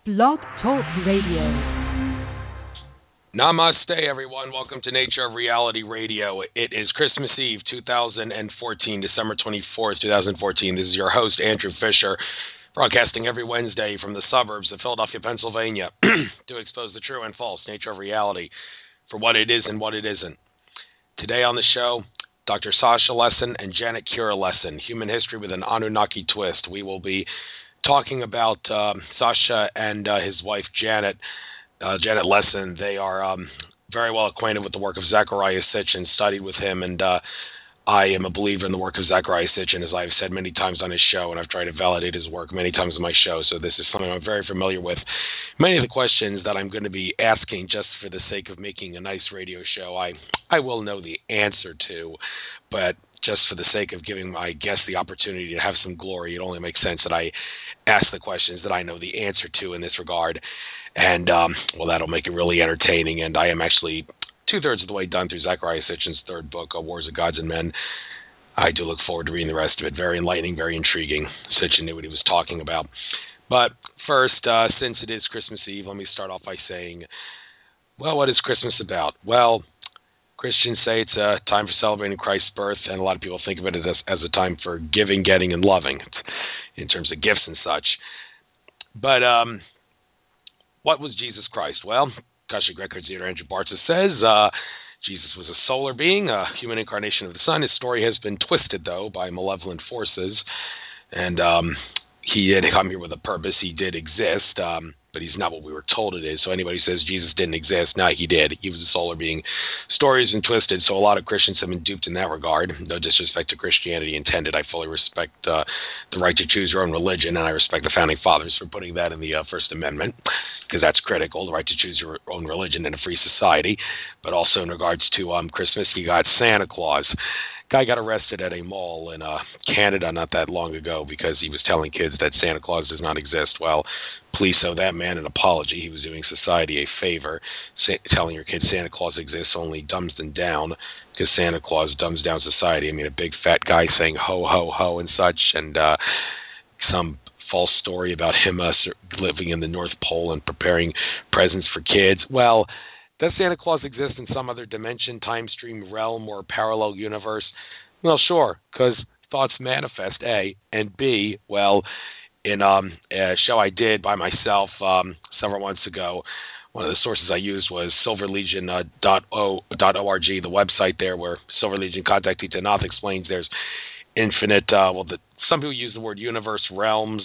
Blog Talk Radio. Namaste, everyone. Welcome to Nature of Reality Radio. It is Christmas Eve, 2014, December 24th, 2014. This is your host, Andrew Fisher, broadcasting every Wednesday from the suburbs of Philadelphia, Pennsylvania, to expose the true and false nature of reality for what it is and what it isn't. Today on the show, Dr. Sasha Lessin and Janet Kira Lessin, Human History with an Anunnaki-Twist. We will be talking about Sasha and his wife, Janet Lessin. They are very well acquainted with the work of Zecharia Sitchin, studied with him, and I am a believer in the work of Zecharia Sitchin, as I've said many times on his show, and I've tried to validate his work many times on my show, so this is something I'm very familiar with. Many of the questions that I'm going to be asking, just for the sake of making a nice radio show, I will know the answer to, but just for the sake of giving my guests the opportunity to have some glory, it only makes sense that I ask the questions that I know the answer to in this regard. And, well, that'll make it really entertaining. And I am actually two-thirds of the way done through Zecharia Sitchin's third book, Wars of Gods and Men. I do look forward to reading the rest of it. Very enlightening, very intriguing. Sitchin knew what he was talking about. But first, since it is Christmas Eve, let me start off by saying, well, what is Christmas about? Well, Christians say it's a time for celebrating Christ's birth, and a lot of people think of it as a time for giving, getting, and loving, in terms of gifts and such. But what was Jesus Christ? Well, Akashic Records Theater Andrew Bartza says Jesus was a solar being, a human incarnation of the sun. His story has been twisted, though, by malevolent forces, and he did come here with a purpose. He did exist, but he's not what we were told it is. So anybody who says Jesus didn't exist, no, he did. He was a solar being. Story has been twisted, so a lot of Christians have been duped in that regard. No disrespect to Christianity intended. I fully respect the right to choose your own religion, and I respect the Founding Fathers for putting that in the First Amendment, because that's critical, the right to choose your own religion in a free society. But also in regards to Christmas, you got Santa Claus. Guy got arrested at a mall in Canada not that long ago because he was telling kids that Santa Claus does not exist. Well, please owe that man an apology. He was doing society a favor. Telling your kids Santa Claus exists only dumbs them down, because Santa Claus dumbs down society. I mean, a big fat guy saying ho, ho, ho and such, and some false story about him living in the North Pole and preparing presents for kids. Well, does Santa Claus exist in some other dimension, time stream, realm, or parallel universe? Well, sure, because thoughts manifest, A, and B, well, in a show I did by myself several months ago, one of the sources I used was silverlegion.org, the website there where Silver Legion Contact Titanath explains there's infinite, some people use the word universe, realms.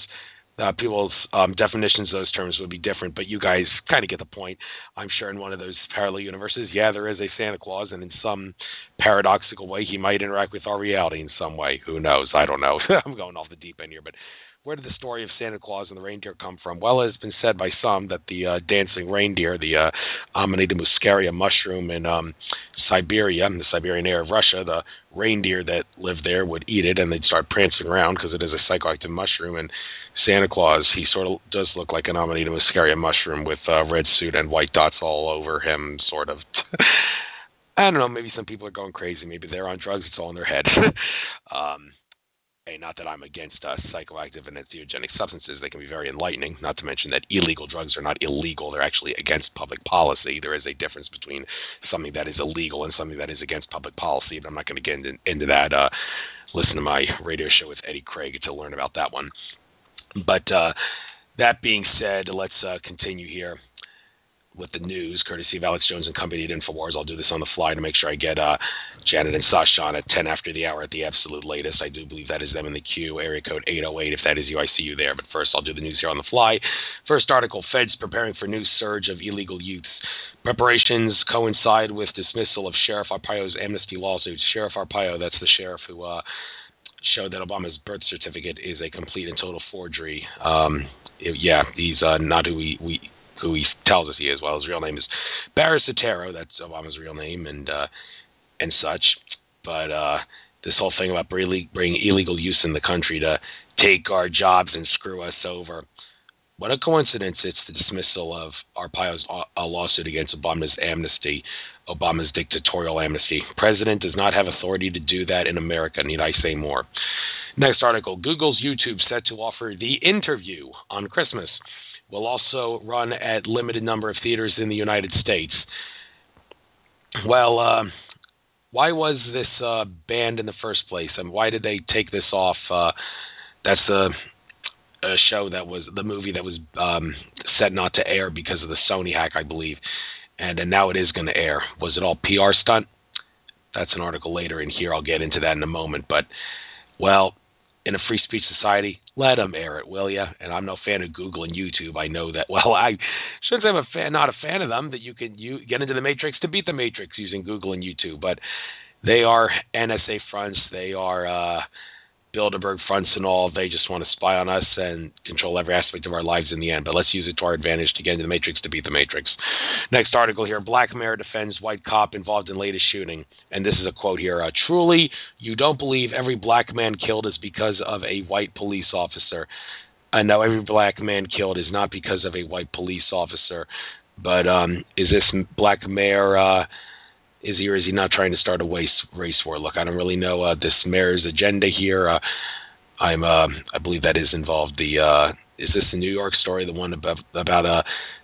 People's definitions of those terms would be different, but you guys kind of get the point. I'm sure in one of those parallel universes, yeah, there is a Santa Claus, and in some paradoxical way, he might interact with our reality in some way. Who knows? I don't know. I'm going off the deep end here, but where did the story of Santa Claus and the reindeer come from? Well, it's been said by some that the dancing reindeer, the Amanita muscaria mushroom in Siberia, in the Siberian area of Russia, the reindeer that lived there would eat it, and they'd start prancing around because it is a psychoactive mushroom. And Santa Claus, he sort of does look like an Amanita muscaria mushroom with a red suit and white dots all over him, sort of. I don't know, maybe some people are going crazy. Maybe they're on drugs. It's all in their head. Hey, not that I'm against psychoactive and entheogenic substances. They can be very enlightening, not to mention that illegal drugs are not illegal. They're actually against public policy. There is a difference between something that is illegal and something that is against public policy, but I'm not going to get into that. Listen to my radio show with Eddie Craig to learn about that one. But that being said, let's continue here with the news, courtesy of Alex Jones and Company at InfoWars. I'll do this on the fly to make sure I get Janet and Sasha on at 10 after the hour at the absolute latest. I do believe that is them in the queue, area code 808. If that is you, I see you there. But first, I'll do the news here on the fly. First article, Feds preparing for new surge of illegal youths. Preparations coincide with dismissal of Sheriff Arpaio's amnesty lawsuits. Sheriff Arpaio, that's the sheriff who showed that Obama's birth certificate is a complete and total forgery. He's not who he tells us he is. Well, his real name is Barris Sotero. That's Obama's real name, and such. But this whole thing about bringing illegal use in the country to take our jobs and screw us over. What a coincidence it's the dismissal of Arpaio's lawsuit against Obama's dictatorial amnesty. President does not have authority to do that in America. Need I say more? Next article, Google's YouTube set to offer The Interview on Christmas. will also run at limited number of theaters in the United States. Well, why was this banned in the first place, and why did they take this off? That's a show that was the movie that was set not to air because of the Sony hack, I believe, and now it is going to air. Was it all PR stunt? That's an article later in here. I'll get into that in a moment. But, well, in a free speech society, let them air it, will you? And I'm no fan of Google and YouTube. I know that. Well, I shouldn't say I'm not a fan of them, that you can get into the Matrix to beat the Matrix using Google and YouTube. But they are NSA fronts. They are Bilderberg fronts and all. They just want to spy on us and control every aspect of our lives in the end. But let's use it to our advantage to get into the Matrix to beat the Matrix. Next article here. Black mayor defends white cop involved in latest shooting. And this is a quote here. Truly, you don't believe every black man killed is because of a white police officer. No, every black man killed is not because of a white police officer. But is this black mayor... is he or is he not trying to start a race war? Look, I don't really know this mayor's agenda here. I believe that is involved. Is this the New York story, the one about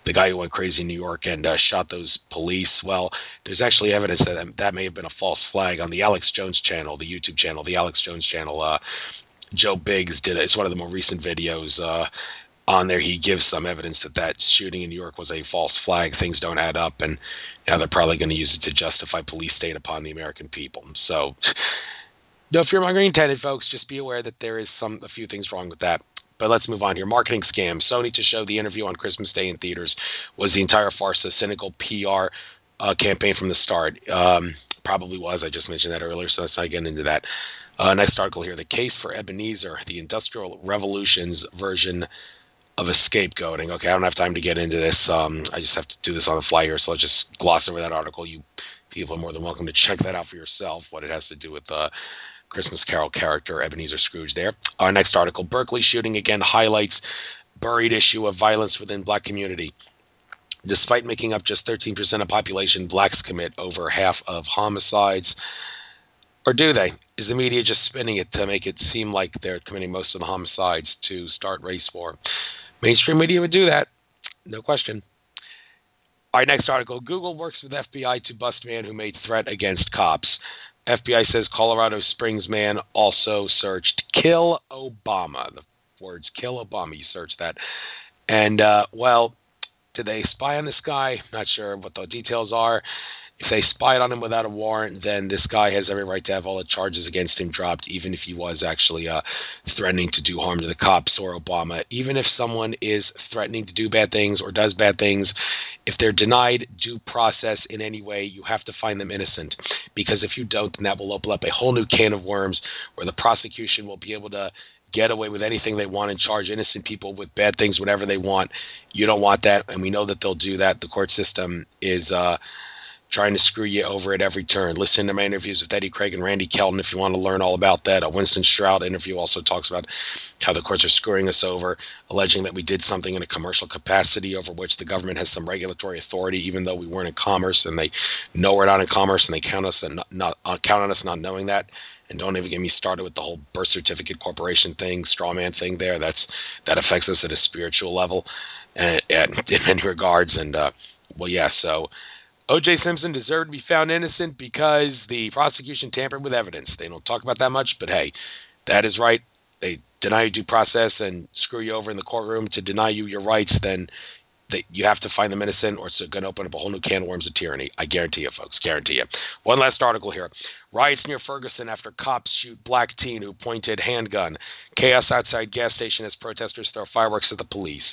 the guy who went crazy in New York and shot those police? Well, there's actually evidence that may have been a false flag on the Alex Jones channel, the YouTube channel, the Alex Jones channel. Joe Biggs did it. It's one of the more recent videos. On there, he gives some evidence that shooting in New York was a false flag. Things don't add up, and now they're probably going to use it to justify police state upon the American people. So, no fear-mongering intended, folks. Just be aware that there is a few things wrong with that. But let's move on here. Marketing scam. Sony to show the interview on Christmas Day in theaters was the entire farce, a cynical PR campaign from the start. Probably was. I just mentioned that earlier, so let's not get into that. Next article here. The case for Ebenezer, the Industrial Revolution's version of a scapegoating. Okay, I don't have time to get into this. I just have to do this on the fly here, so I'll just gloss over that article. You people are more than welcome to check that out for yourself, what it has to do with Christmas Carol character Ebenezer Scrooge there. Our next article, Berkeley shooting again highlights buried issue of violence within black community. Despite making up just 13% of population, blacks commit over half of homicides. Or do they? Is the media just spinning it to make it seem like they're committing most of the homicides to start race war? Mainstream media would do that, no question. Our next article, Google works with FBI to bust man who made threat against cops. FBI says Colorado Springs man also searched kill Obama. The words kill Obama, you search that. And, well, did they spy on this guy? Not sure what the details are. If they spied on him without a warrant, then this guy has every right to have all the charges against him dropped, even if he was actually threatening to do harm to the cops or Obama. Even if someone is threatening to do bad things or does bad things, if they're denied due process in any way, you have to find them innocent. Because if you don't, then that will open up a whole new can of worms where the prosecution will be able to get away with anything they want and charge innocent people with bad things, whatever they want. You don't want that, and we know that they'll do that. The court system is... trying to screw you over at every turn. Listen to my interviews with Eddie Craig and Randy Kelton if you want to learn all about that. A Winston Stroud interview also talks about how the courts are screwing us over, alleging that we did something in a commercial capacity over which the government has some regulatory authority, even though we weren't in commerce, and they know we're not in commerce, and they count on us not knowing that. And don't even get me started with the whole birth certificate corporation thing, straw man thing there. That affects us at a spiritual level in many regards. And, well, yeah, so... O.J. Simpson deserved to be found innocent because the prosecution tampered with evidence. They don't talk about that much, but hey, that is right. They deny you due process and screw you over in the courtroom to deny you your rights, then you have to find them innocent, or it's going to open up a whole new can of worms of tyranny. I guarantee you, folks, guarantee you. One last article here. Riots near Ferguson after cops shoot black teen who pointed handgun. Chaos outside gas station as protesters throw fireworks at the police.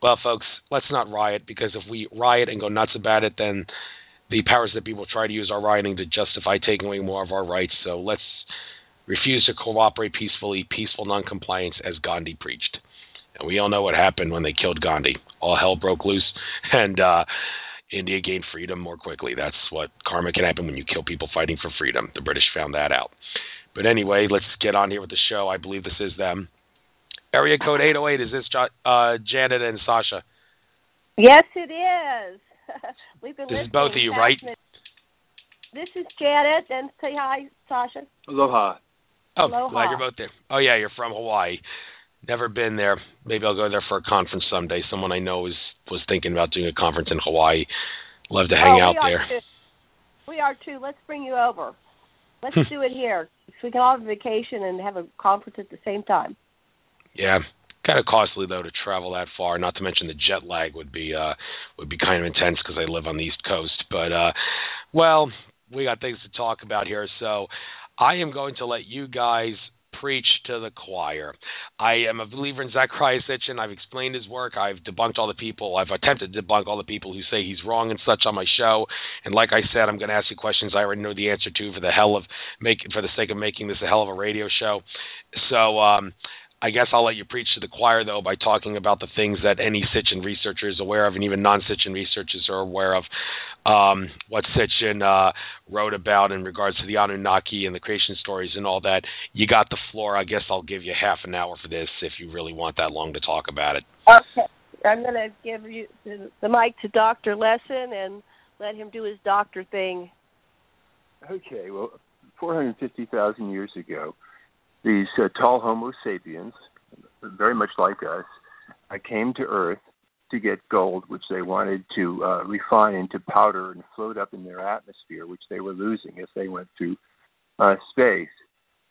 Well, folks, let's not riot, because if we riot and go nuts about it, then the powers that be will try to use our rioting to justify taking away more of our rights. So let's refuse to cooperate peacefully, peaceful noncompliance, as Gandhi preached. And we all know what happened when they killed Gandhi. All hell broke loose, and India gained freedom more quickly. That's what karma can happen when you kill people fighting for freedom. The British found that out. But anyway, let's get on here with the show. I believe this is them. Area code 808, is this Janet and Sasha? Yes, it is. We've been This is both of you, right? This is Janet, and say hi, Sasha. Aloha. Oh, Aloha. glad you're both there. Oh, yeah, you're from Hawaii. Never been there. Maybe I'll go there for a conference someday. Someone I know was thinking about doing a conference in Hawaii. Love to hang out there. We are too. Let's bring you over. Let's do it here, so we can all have a vacation and have a conference at the same time. Yeah, kind of costly though to travel that far. Not to mention the jet lag would be kind of intense because I live on the East Coast. But well, we got things to talk about here, so I am going to let you guys preach to the choir. I am a believer in Sasha Lessin. I've explained his work. I've debunked all the people. I've attempted to debunk all the people who say he's wrong and such on my show. And like I said, I'm going to ask you questions I already know the answer to for the sake of making this a hell of a radio show. So I guess I'll let you preach to the choir, though, by talking about the things that any Sitchin researcher is aware of, and even non-Sitchin researchers are aware of. What Sitchin wrote about in regards to the Anunnaki and the creation stories and all that. You got the floor. I guess I'll give you half an hour for this if you really want that long to talk about it. Okay. I'm going to give you the mic to Dr. Lessin and let him do his doctor thing. Okay. Well, 450,000 years ago, these tall Homo sapiens, very much like us, came to Earth to get gold, which they wanted to refine into powder and float up in their atmosphere, which they were losing as they went through space.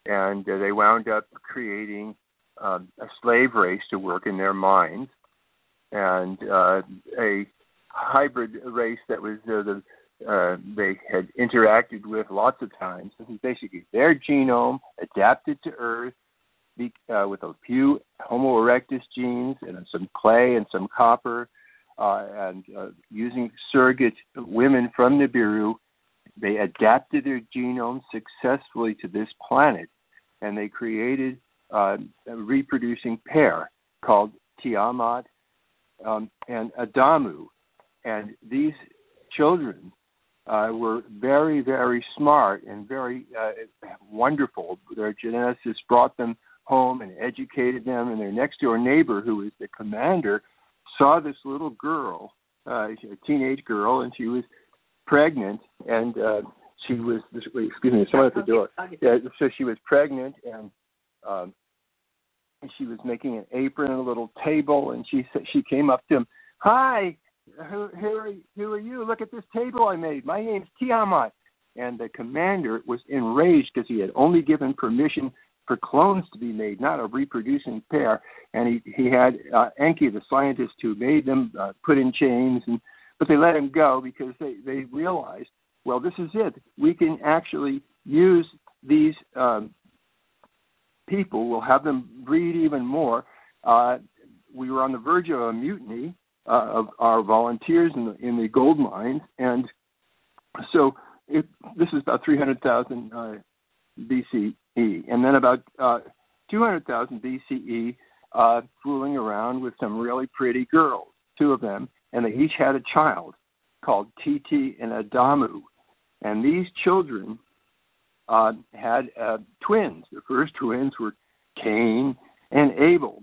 And they wound up creating a slave race to work in their mines, and a hybrid race that was they had interacted with lots of times. This is basically their genome adapted to Earth with a few Homo erectus genes and some clay and some copper, and using surrogate women from Nibiru, they adapted their genome successfully to this planet, and they created a reproducing pair called Tiamat and Adamu. And these children were very, very smart and very wonderful. Their geneticists brought them home and educated them, and their next-door neighbor, who was the commander, saw this little girl, a teenage girl, and she was pregnant, and she was, excuse me, someone at the door. Yeah, so she was pregnant, and she was making an apron and a little table, and she came up to him, "Hi, who are you? Look at this table I made. My name's Tiamat." And the commander was enraged because he had only given permission for clones to be made, not a reproducing pair. And he had Enki, the scientist who made them, put in chains, but they let him go because they realized, well, this is it. We can actually use these people. We'll have them breed even more. We were on the verge of a mutiny of our volunteers in the gold mines, and so this is about 300,000 BCE, and then about 200,000 BCE, fooling around with some really pretty girls, two of them, and they each had a child called Titi and Adamu, and these children had twins. The first twins were Cain and Abel.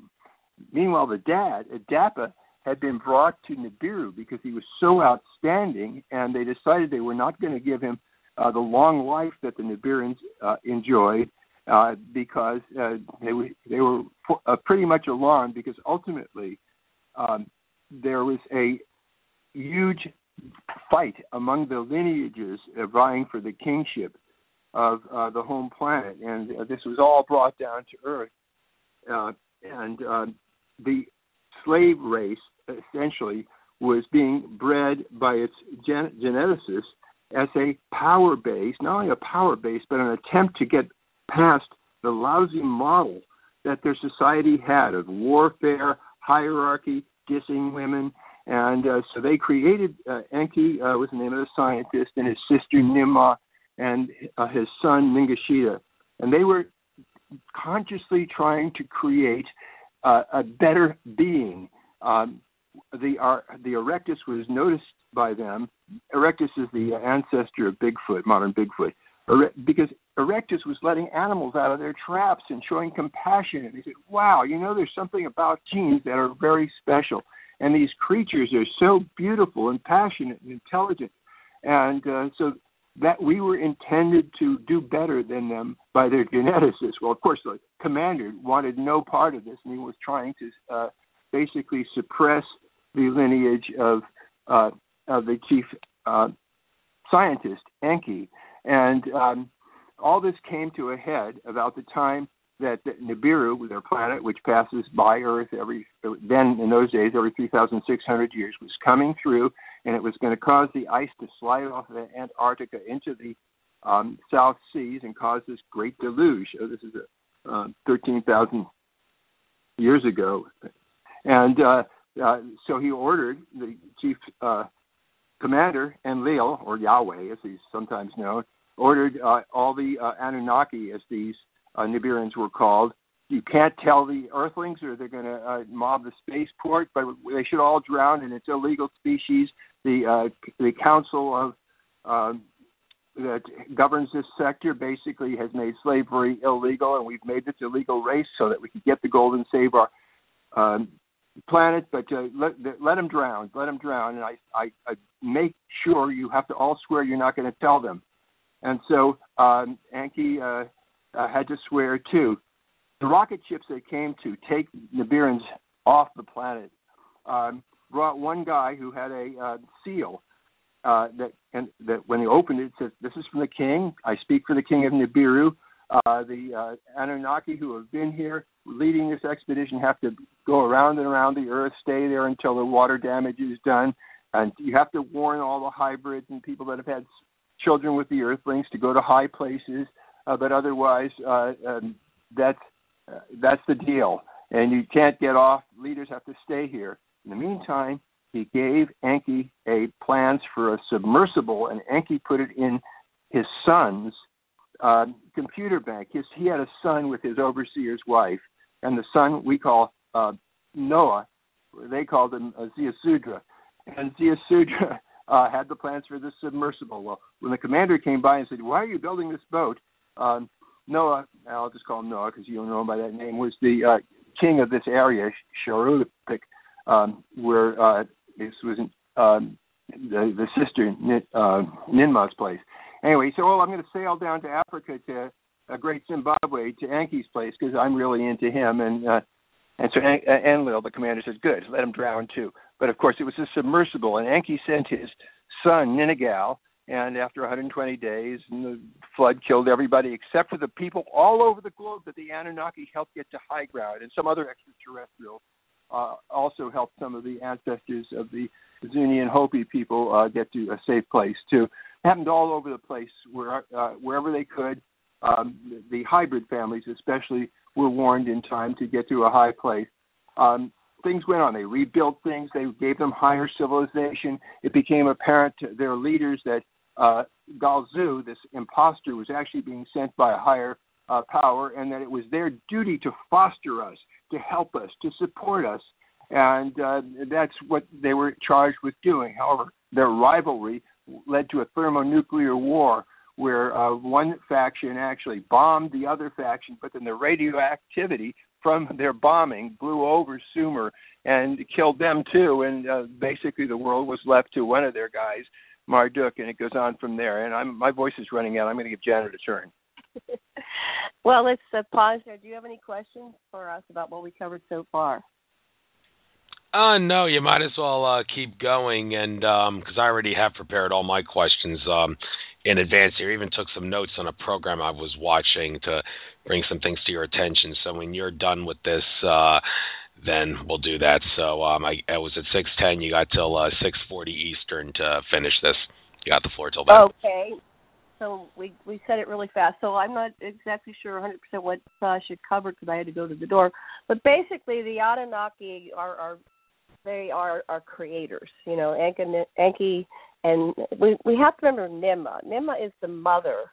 Meanwhile, the dad, Adapa, had been brought to Nibiru because he was so outstanding, and they decided they were not going to give him the long life that the Nibirans enjoyed because they were pretty much alarmed, because ultimately there was a huge fight among the lineages vying for the kingship of the home planet, and this was all brought down to Earth, and the slave race essentially was being bred by its geneticists as a power base, not only a power base, but an attempt to get past the lousy model that their society had of warfare, hierarchy, dissing women. And so they created Enki was the name of the scientist, and his sister Ninmah, and his son Ningishita. And they were consciously trying to create a better being. The Erectus was noticed by them. Erectus is the ancestor of Bigfoot, modern Bigfoot, because Erectus was letting animals out of their traps and showing compassion. And they said, wow, there's something about genes that are very special. And these creatures are so beautiful and passionate and intelligent. And so that we were intended to do better than them by their geneticists. Well, of course, the commander wanted no part of this, and he was trying to basically suppress the lineage of the chief scientist, Enki. And all this came to a head about the time that Nibiru, their planet, which passes by Earth then in those days, every 3,600 years, was coming through, and it was going to cause the ice to slide off of Antarctica into the South Seas and cause this great deluge. So this is 13,000 years ago. And so he ordered the chief commander, Enlil, or Yahweh, as he's sometimes known, ordered all the Anunnaki, as these Nibirans were called. You can't tell the Earthlings, or they're going to mob the spaceport, but they should all drown, and it's illegal species. The council of that governs this sector basically has made slavery illegal, and we've made this illegal race so that we can get the gold and save our planet. But let them drown. Let them drown, and I make sure you have to all swear you're not going to tell them. And so Enki had to swear too. The rocket ships that came to take Nibirans off the planet brought one guy who had a seal that when he opened it says, "This is from the king. I speak for the king of Nibiru. The Anunnaki who have been here leading this expedition have to go around and around the Earth, stay there until the water damage is done, and you have to warn all the hybrids and people that have had children with the Earthlings to go to high places, but otherwise that's the deal, and you can't get off. Leaders have to stay here." In the meantime, he gave Enki plans for a submersible, and Enki put it in his son's computer bank. He had a son with his overseer's wife, and the son we call Noah. They called him Ziusudra, and Ziusudra had the plans for the submersible. Well, when the commander came by and said, "Why are you building this boat?" Noah, I'll just call him Noah because you don't know him by that name, was the king of this area, Sharupik, where this was the sister Ninmah's place. Anyway, so I'm going to sail down to Africa to Great Zimbabwe to Enki's place because I'm really into him. And so Enlil, the commander, said, "Good, let him drown too." But of course, it was a submersible, and Enki sent his son Ninagal. And after 120 days, and the flood killed everybody except for the people all over the globe that the Anunnaki helped get to high ground, and some other extraterrestrials also helped some of the ancestors of the Zuni and Hopi people get to a safe place too. It happened all over the place, wherever they could. The hybrid families especially were warned in time to get to a high place. Things went on. They rebuilt things. They gave them higher civilization. It became apparent to their leaders that Galzu, this imposter, was actually being sent by a higher power, and that it was their duty to foster us, to help us, to support us. And that's what they were charged with doing. However, their rivalry led to a thermonuclear war where one faction actually bombed the other faction, but then the radioactivity from their bombing blew over Sumer and killed them too. And basically the world was left to one of their guys, Marduk, and it goes on from there. And my voice is running out. I'm going to give Janet a turn. Well, let's pause there. Do you have any questions for us about what we covered so far? No, you might as well keep going, and because I already have prepared all my questions in advance here. I even took some notes on a program I was watching to bring some things to your attention. So when you're done with this, then we'll do that. So I was at 6:10. You got till 6:40 Eastern to finish this. You got the floor till then. Okay. So we said it really fast. So I'm not exactly sure 100% what Sasha covered because I had to go to the door. But basically, the Anunnaki are creators. You know, Enki, and we have to remember Ninmah. Ninmah is the mother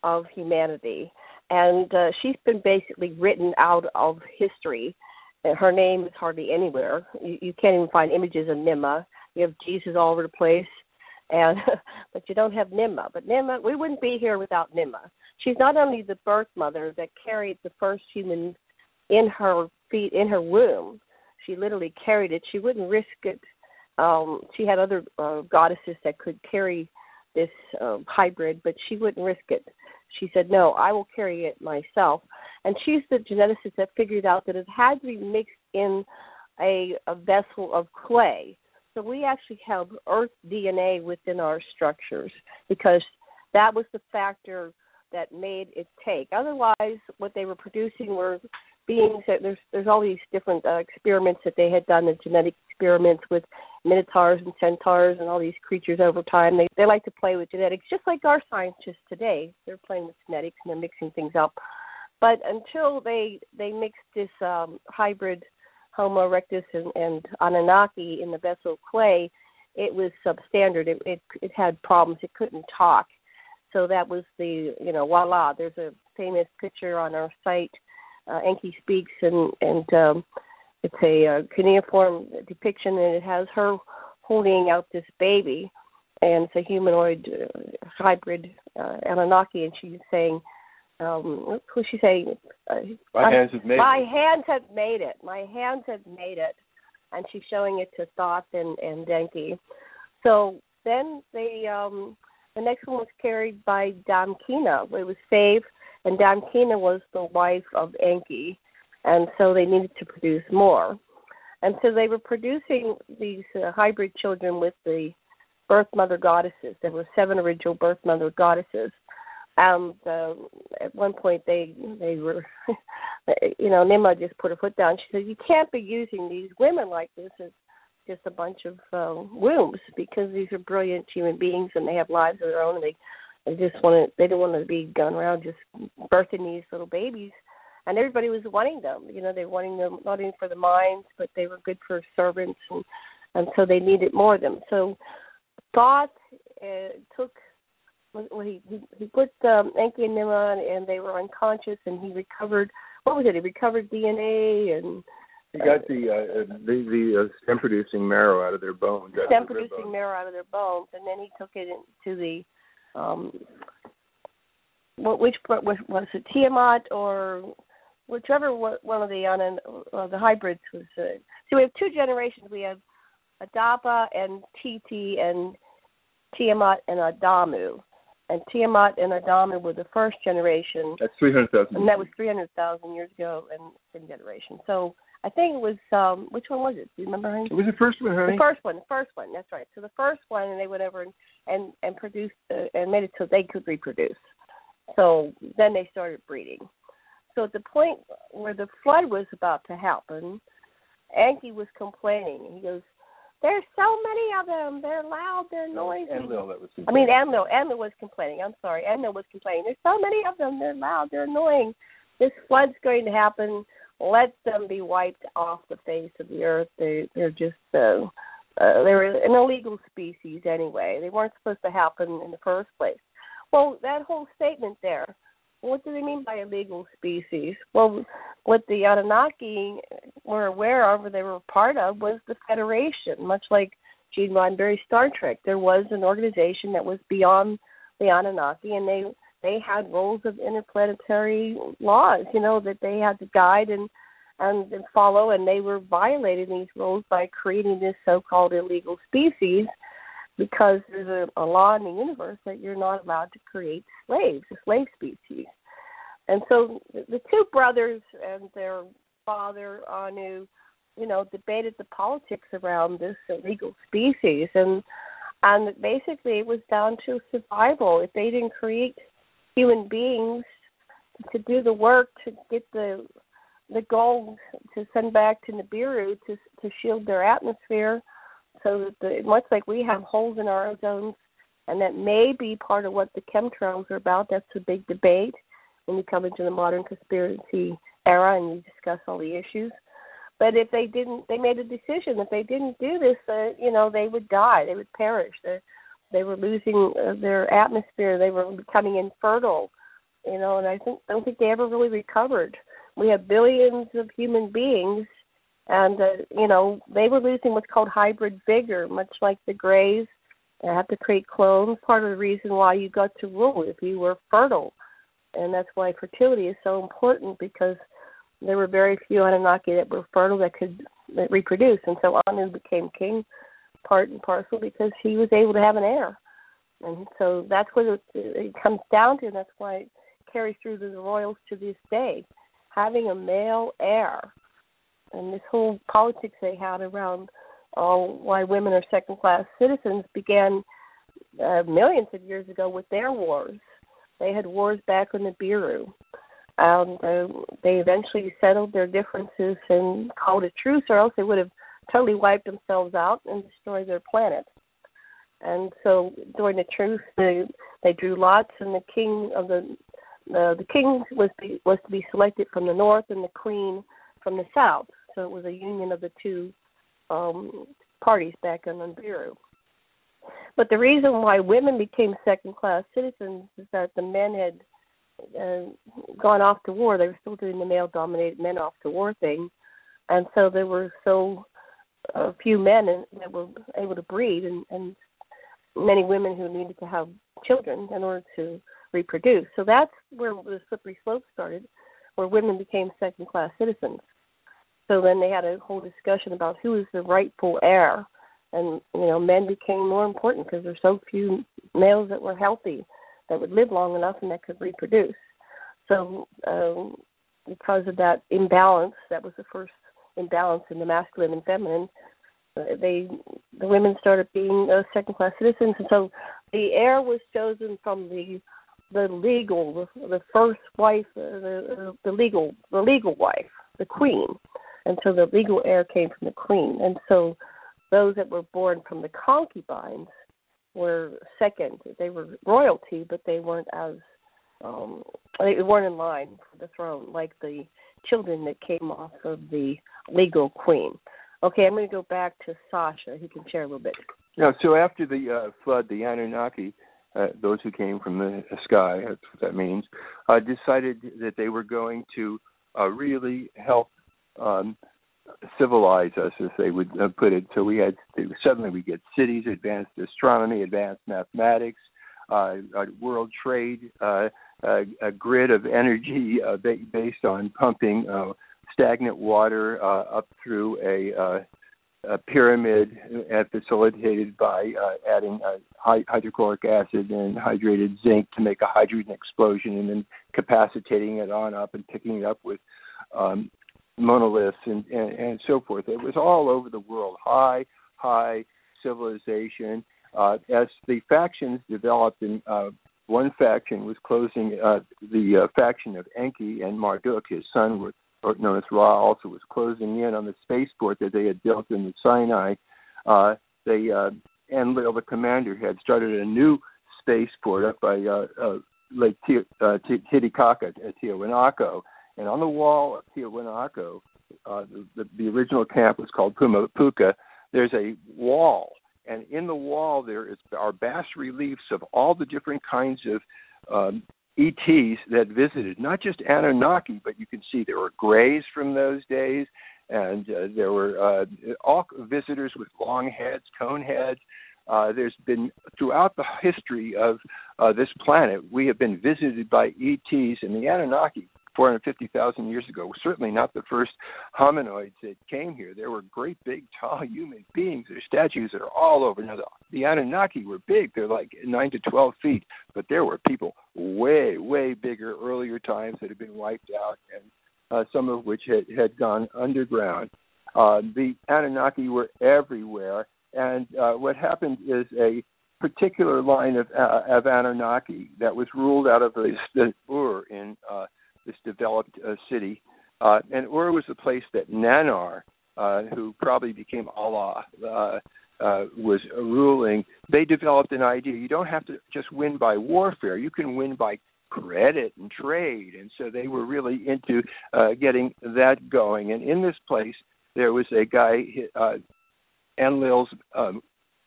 of humanity, and she's been basically written out of history. Her name is hardly anywhere. You can't even find images of Ninmah. You have Jesus all over the place. But you don't have Ninmah. But Ninmah, we wouldn't be here without Ninmah. She's not only the birth mother that carried the first human in her feet, in her womb. She literally carried it. She wouldn't risk it. She had other goddesses that could carry this hybrid, but she wouldn't risk it. She said, no, I will carry it myself. And she's the geneticist that figured out that it had to be mixed in a vessel of clay. So we actually have earth DNA within our structures because that was the factor that made it take. Otherwise, what they were producing were beings that there's all these different experiments that they had done, the genetic experiments with minotaurs and centaurs and all these creatures over time. They like to play with genetics, just like our scientists today. They're playing with genetics and they're mixing things up. But until they mixed this hybrid Homo erectus and Anunnaki in the vessel of clay, it was substandard. It had problems. It couldn't talk. So that was the, voila. There's a famous picture on our site, Enki Speaks, and it's a cuneiform depiction, and it has her holding out this baby, and it's a humanoid hybrid Anunnaki, and she's saying, what's she saying? My hands have made it. My hands have made it. My hands have made it. And she's showing it to Thoth and Enki. So then the next one was carried by Damkina. It was Save, and Damkina was the wife of Enki. And so they needed to produce more. And so they were producing these hybrid children with the birth mother goddesses. There were 7 original birth mother goddesses. And at one point they were, Ninmah just put her foot down. She said, you can't be using these women like this as just a bunch of wombs, because these are brilliant human beings and they have lives of their own, and they didn't want to be going around just birthing these little babies. And everybody was wanting them. They were wanting them not only for the minds, but they were good for servants, and so they needed more of them. So Thoth took. Well, he put Enki and Ninmah, and they were unconscious, and he recovered. What was it? He recovered DNA, and he got the stem-producing marrow out of their bones. Stem-producing marrow out of their bones, and then he took it into the which was it, Tiamat or whichever one of the hybrids was. So we have 2 generations. We have Adapa and Titi and Tiamat and Adamu. And Tiamat and Adamu were the first generation. That's 300,000. And that was 300,000 years ago and second generation. So I think it was, which one was it? Do you remember, honey? It was the first one, honey. The first one, that's right. So the first one, and they went over and produced and made it so they could reproduce. So then they started breeding. So at the point where the flood was about to happen, Enki was complaining. He goes, there's so many of them. They're loud. They're noisy. Enlil was complaining. I'm sorry. Enlil was complaining. There's so many of them. They're loud. They're annoying. This flood's going to happen. Let them be wiped off the face of the earth. They're just they're an illegal species anyway. They weren't supposed to happen in the first place. Well, that whole statement there, what do they mean by illegal species? Well, what the Anunnaki were aware of, or they were part of, was the Federation. Much like Gene Roddenberry's Star Trek, there was an organization that was beyond the Anunnaki, and they had rules of interplanetary laws, that they had to guide and follow, and they were violating these rules by creating this so-called illegal species, because there's a law in the universe that you're not allowed to create slaves, a slave species. And so the 2 brothers and their father, Anu, debated the politics around this illegal species. And basically it was down to survival. If they didn't create human beings to do the work, to get the gold to send back to Nibiru to shield their atmosphere, so that much like we have holes in our ozones, and that may be part of what the chemtrails are about. That's a big debate when you come into the modern conspiracy era and you discuss all the issues. But if they didn't, they made a decision. If they didn't do this, they would die. They would perish. They were losing their atmosphere. They were becoming infertile. And I don't think they ever really recovered. We have billions of human beings. And, they were losing what's called hybrid vigor, much like the Greys. They have to create clones. Part of the reason why you got to rule if you were fertile. And that's why fertility is so important, because there were very few Anunnaki that were fertile that could reproduce. And so Anu became king, part and parcel, because he was able to have an heir. And so that's what it comes down to, and that's why it carries through the royals to this day, having a male heir. And this whole politics they had around why women are second-class citizens began millions of years ago with their wars. They had wars back in the Biru. And they eventually settled their differences and called a truce, or else they would have totally wiped themselves out and destroyed their planet. And so during the truce, they drew lots, and the king of the king was to be selected from the north, and the queen from the south. So it was a union of the two parties back in Nibiru. But the reason why women became second-class citizens is that the men had gone off to war. They were still doing the male-dominated men off to war thing, and so there were so few men that were able to breed, and many women who needed to have children in order to reproduce. So that's where the slippery slope started, where women became second-class citizens. So then they had a whole discussion about who is the rightful heir, and men became more important because there's so few males that were healthy, that would live long enough and that could reproduce. So because of that imbalance, that was the first imbalance in the masculine and feminine, the women started being second-class citizens. And so the heir was chosen from the first wife, the legal wife, the queen. And so the legal heir came from the queen. And so those that were born from the concubines were second. They were royalty, but they weren't they weren't in line for the throne like the children that came off of the legal queen. Okay, I'm going to go back to Sasha. He can share a little bit. Yeah, so after the flood, the Anunnaki, those who came from the sky, that's what that means, decided that they were going to really help civilize us, as they would put it. So suddenly we get cities, advanced astronomy, advanced mathematics, world trade, a grid of energy based on pumping stagnant water up through a pyramid, facilitated by adding hydrochloric acid and hydrated zinc to make a hydrogen explosion, and then capacitating it on up and picking it up with monoliths and so forth. It was all over the world, high civilization. As the factions developed, and one faction was closing, the faction of Enki, and Marduk, his son, known as Ra, also was closing in on the spaceport that they had built in the Sinai. Enlil, the commander, had started a new spaceport up by Lake Titicaca, Tiahuanaco. And on the wall of Tiahuanaco, the original camp was called Pumapuca. There's a wall, and in the wall there are bas reliefs of all the different kinds of ETs that visited, not just Anunnaki, but you can see there were grays from those days, and there were all visitors with long heads, cone heads. There's been, throughout the history of this planet, we have been visited by ETs, and the Anunnaki, 450,000 years ago, was certainly not the first hominoids that came here. There were great, big, tall human beings. There's statues that are all over. Now, the Anunnaki were big. They're like 9 to 12 feet, but there were people way, way bigger earlier times that had been wiped out, and some of which had gone underground. The Anunnaki were everywhere, and what happened is a particular line of Anunnaki that was ruled out of the Ur in this developed city. And Ur was the place that Nanar, who probably became Allah, was ruling. They developed an idea. You don't have to just win by warfare. You can win by credit and trade. And so they were really into getting that going. And in this place, there was a guy, Enlil's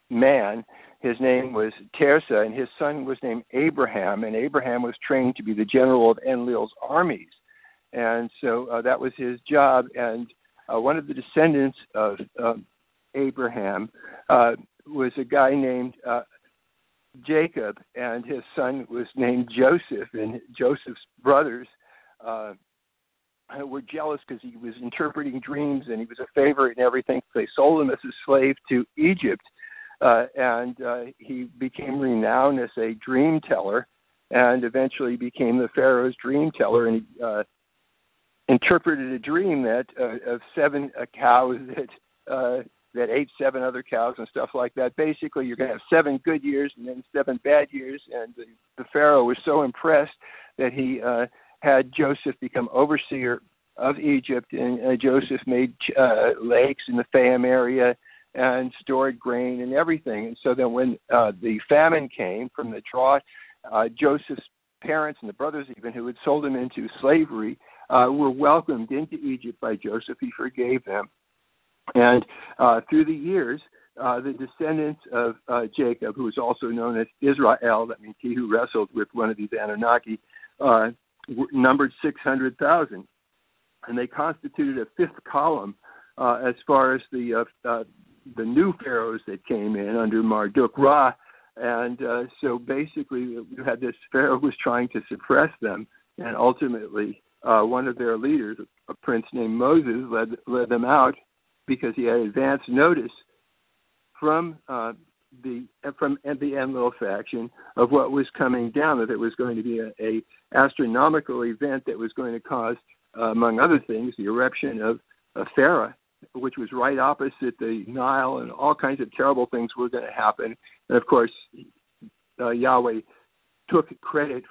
man. His name was Tersa, and his son was named Abraham, and Abraham was trained to be the general of Enlil's armies. And so that was his job. And one of the descendants of Abraham was a guy named Jacob, and his son was named Joseph. And Joseph's brothers were jealous because he was interpreting dreams, and he was a favorite and everything. So they sold him as a slave to Egypt. and he became renowned as a dream teller, and eventually became the Pharaoh's dream teller. And he interpreted a dream that of 7 cows that ate 7 other cows and stuff like that. Basically, you're going to have 7 good years and then 7 bad years. And the Pharaoh was so impressed that he had Joseph become overseer of Egypt, and Joseph made lakes in the Fayum area and stored grain and everything. And so then when the famine came from the drought, Joseph's parents and the brothers even who had sold him into slavery were welcomed into Egypt by Joseph. He forgave them. And through the years, the descendants of Jacob, who was also known as Israel, that means he who wrestled with one of these Anunnaki, numbered 600,000. And they constituted a 5th column as far as the new pharaohs that came in under Marduk-Ra. And so basically you had this pharaoh who was trying to suppress them, and ultimately one of their leaders, a prince named Moses, led them out because he had advance notice from the Enlil faction of what was coming down, that it was going to be a astronomical event that was going to cause, among other things, the eruption of Pharaoh, which was right opposite the Nile, and all kinds of terrible things were going to happen. And of course, Yahweh took credit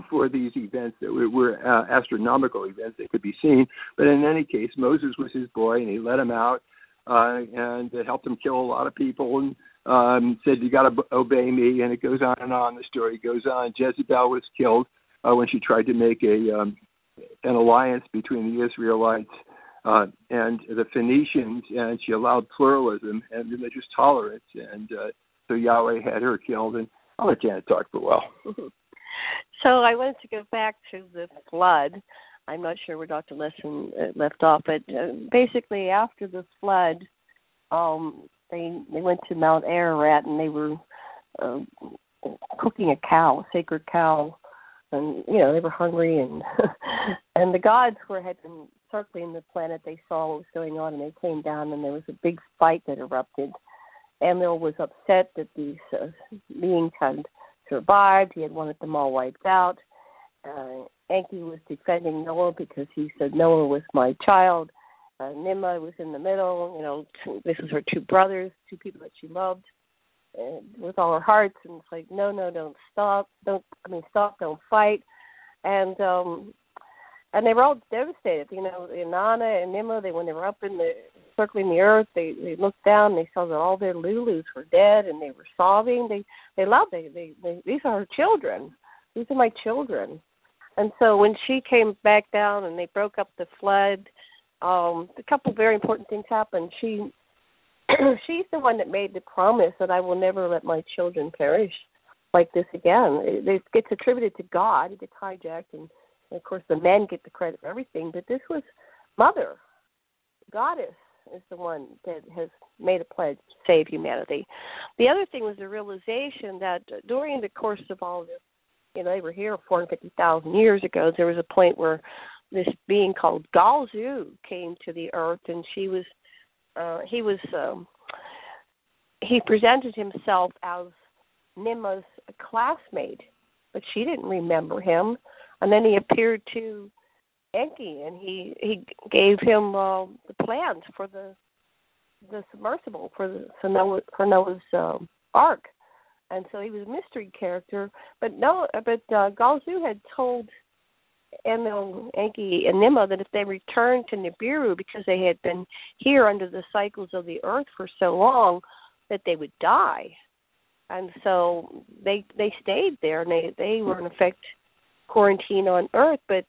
for these events that were astronomical events that could be seen. But in any case, Moses was his boy, and he let him out and helped him kill a lot of people, and said, "You got to obey me." And it goes on and on. The story goes on. Jezebel was killed when she tried to make an alliance between the Israelites and the Phoenicians, and she allowed pluralism and religious tolerance. And so Yahweh had her killed. And I'll let Janet talk for a while. So I wanted to go back to the flood. I'm not sure where Dr. Lessin left off, but basically after the flood, they went to Mount Ararat, and they were cooking a cow, a sacred cow, and they were hungry, and and the gods had been circling the planet. They saw what was going on, and they came down, and there was a big fight that erupted. Enlil was upset that these beings had survived. He had wanted them all wiped out. Enki was defending Noah because he said Noah was my child. Ninmah was in the middle. This was her 2 brothers, 2 people that she loved with all her hearts. And it's like, no, don't stop. Don't fight. And they were all devastated. Inanna and Ninmah, when they were up in the circling the earth, they looked down and they saw that all their Lulus were dead, and they were sobbing. They loved it. These are her children. These are my children. And so when she came back down and they broke up the flood, a couple very important things happened. She's the one that made the promise that I will never let my children perish like this again. It gets attributed to God. It gets hijacked, and of course the men get the credit for everything. But this was Mother, Goddess, is the one that has made a pledge to save humanity. The other thing was the realization that during the course of all this, they were here 450,000 years ago. There was a point where this being called Galzu came to the earth, and he presented himself as Ninmah's classmate, but she didn't remember him. And then he appeared to Enki, and he gave him the plans for the submersible for Noah's ark. And so he was a mystery character, but Galzu had told Enlil, Enki, and Ninmah that if they returned to Nibiru, because they had been here under the cycles of the earth for so long, that they would die. And so they stayed there, and they were in effect quarantined on Earth. But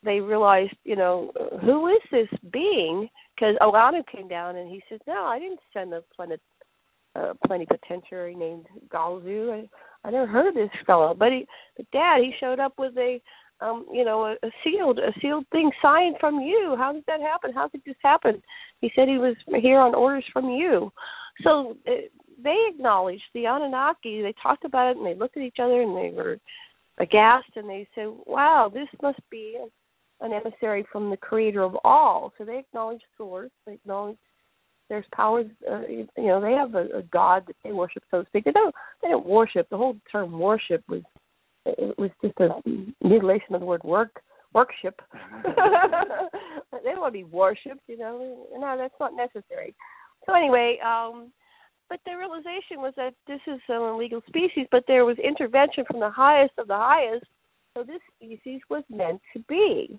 they realized, who is this being? Because Olanu came down and he said, "No, I didn't send a plenipotentiary named Galzu. I never heard of this fellow." But Dad, he showed up with a sealed thing signed from you. How did that happen? How did this happen? He said he was here on orders from you. So they acknowledged the Anunnaki. They talked about it, and they looked at each other, and they were aghast, and they said, "Wow, this must be an emissary from the Creator of all." So they acknowledged Source. They acknowledged There's powers, you know, they have a god that they worship, so to speak. They don't worship. The whole term worship was just a mutilation of the word worship. They don't want to be worshipped, you know. No, that's not necessary. So anyway, but the realization was that this is an illegal species, but there was intervention from the highest of the highest, so this species was meant to be.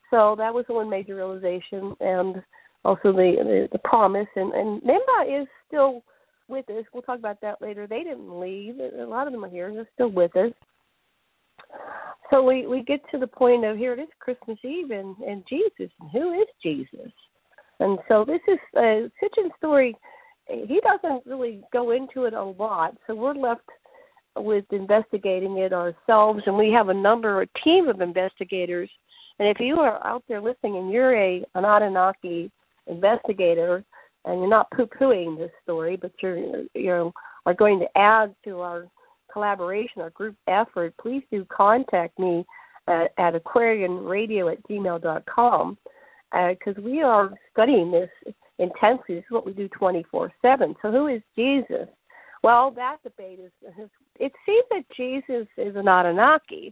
So that was one major realization, and also the promise. And ninmah is still with us. We'll talk about that later. They didn't leave. A lot of them are here. They're still with us. So we get to the point of, here it is, Christmas Eve, and Jesus. And who is Jesus? And so this is Sitchin's story. He doesn't really go into it a lot, so we're left with investigating it ourselves, and we have a team of investigators. And if you are out there listening and you're an Anunnaki investigator and you're not poo-pooing this story, but you are going to add to our collaboration, our group effort, please do contact me at aquarianradio@gmail.com, because we are studying this intensely. This is what we do 24/7. So who is Jesus? Well, that debate it seems that Jesus is an Anunnaki,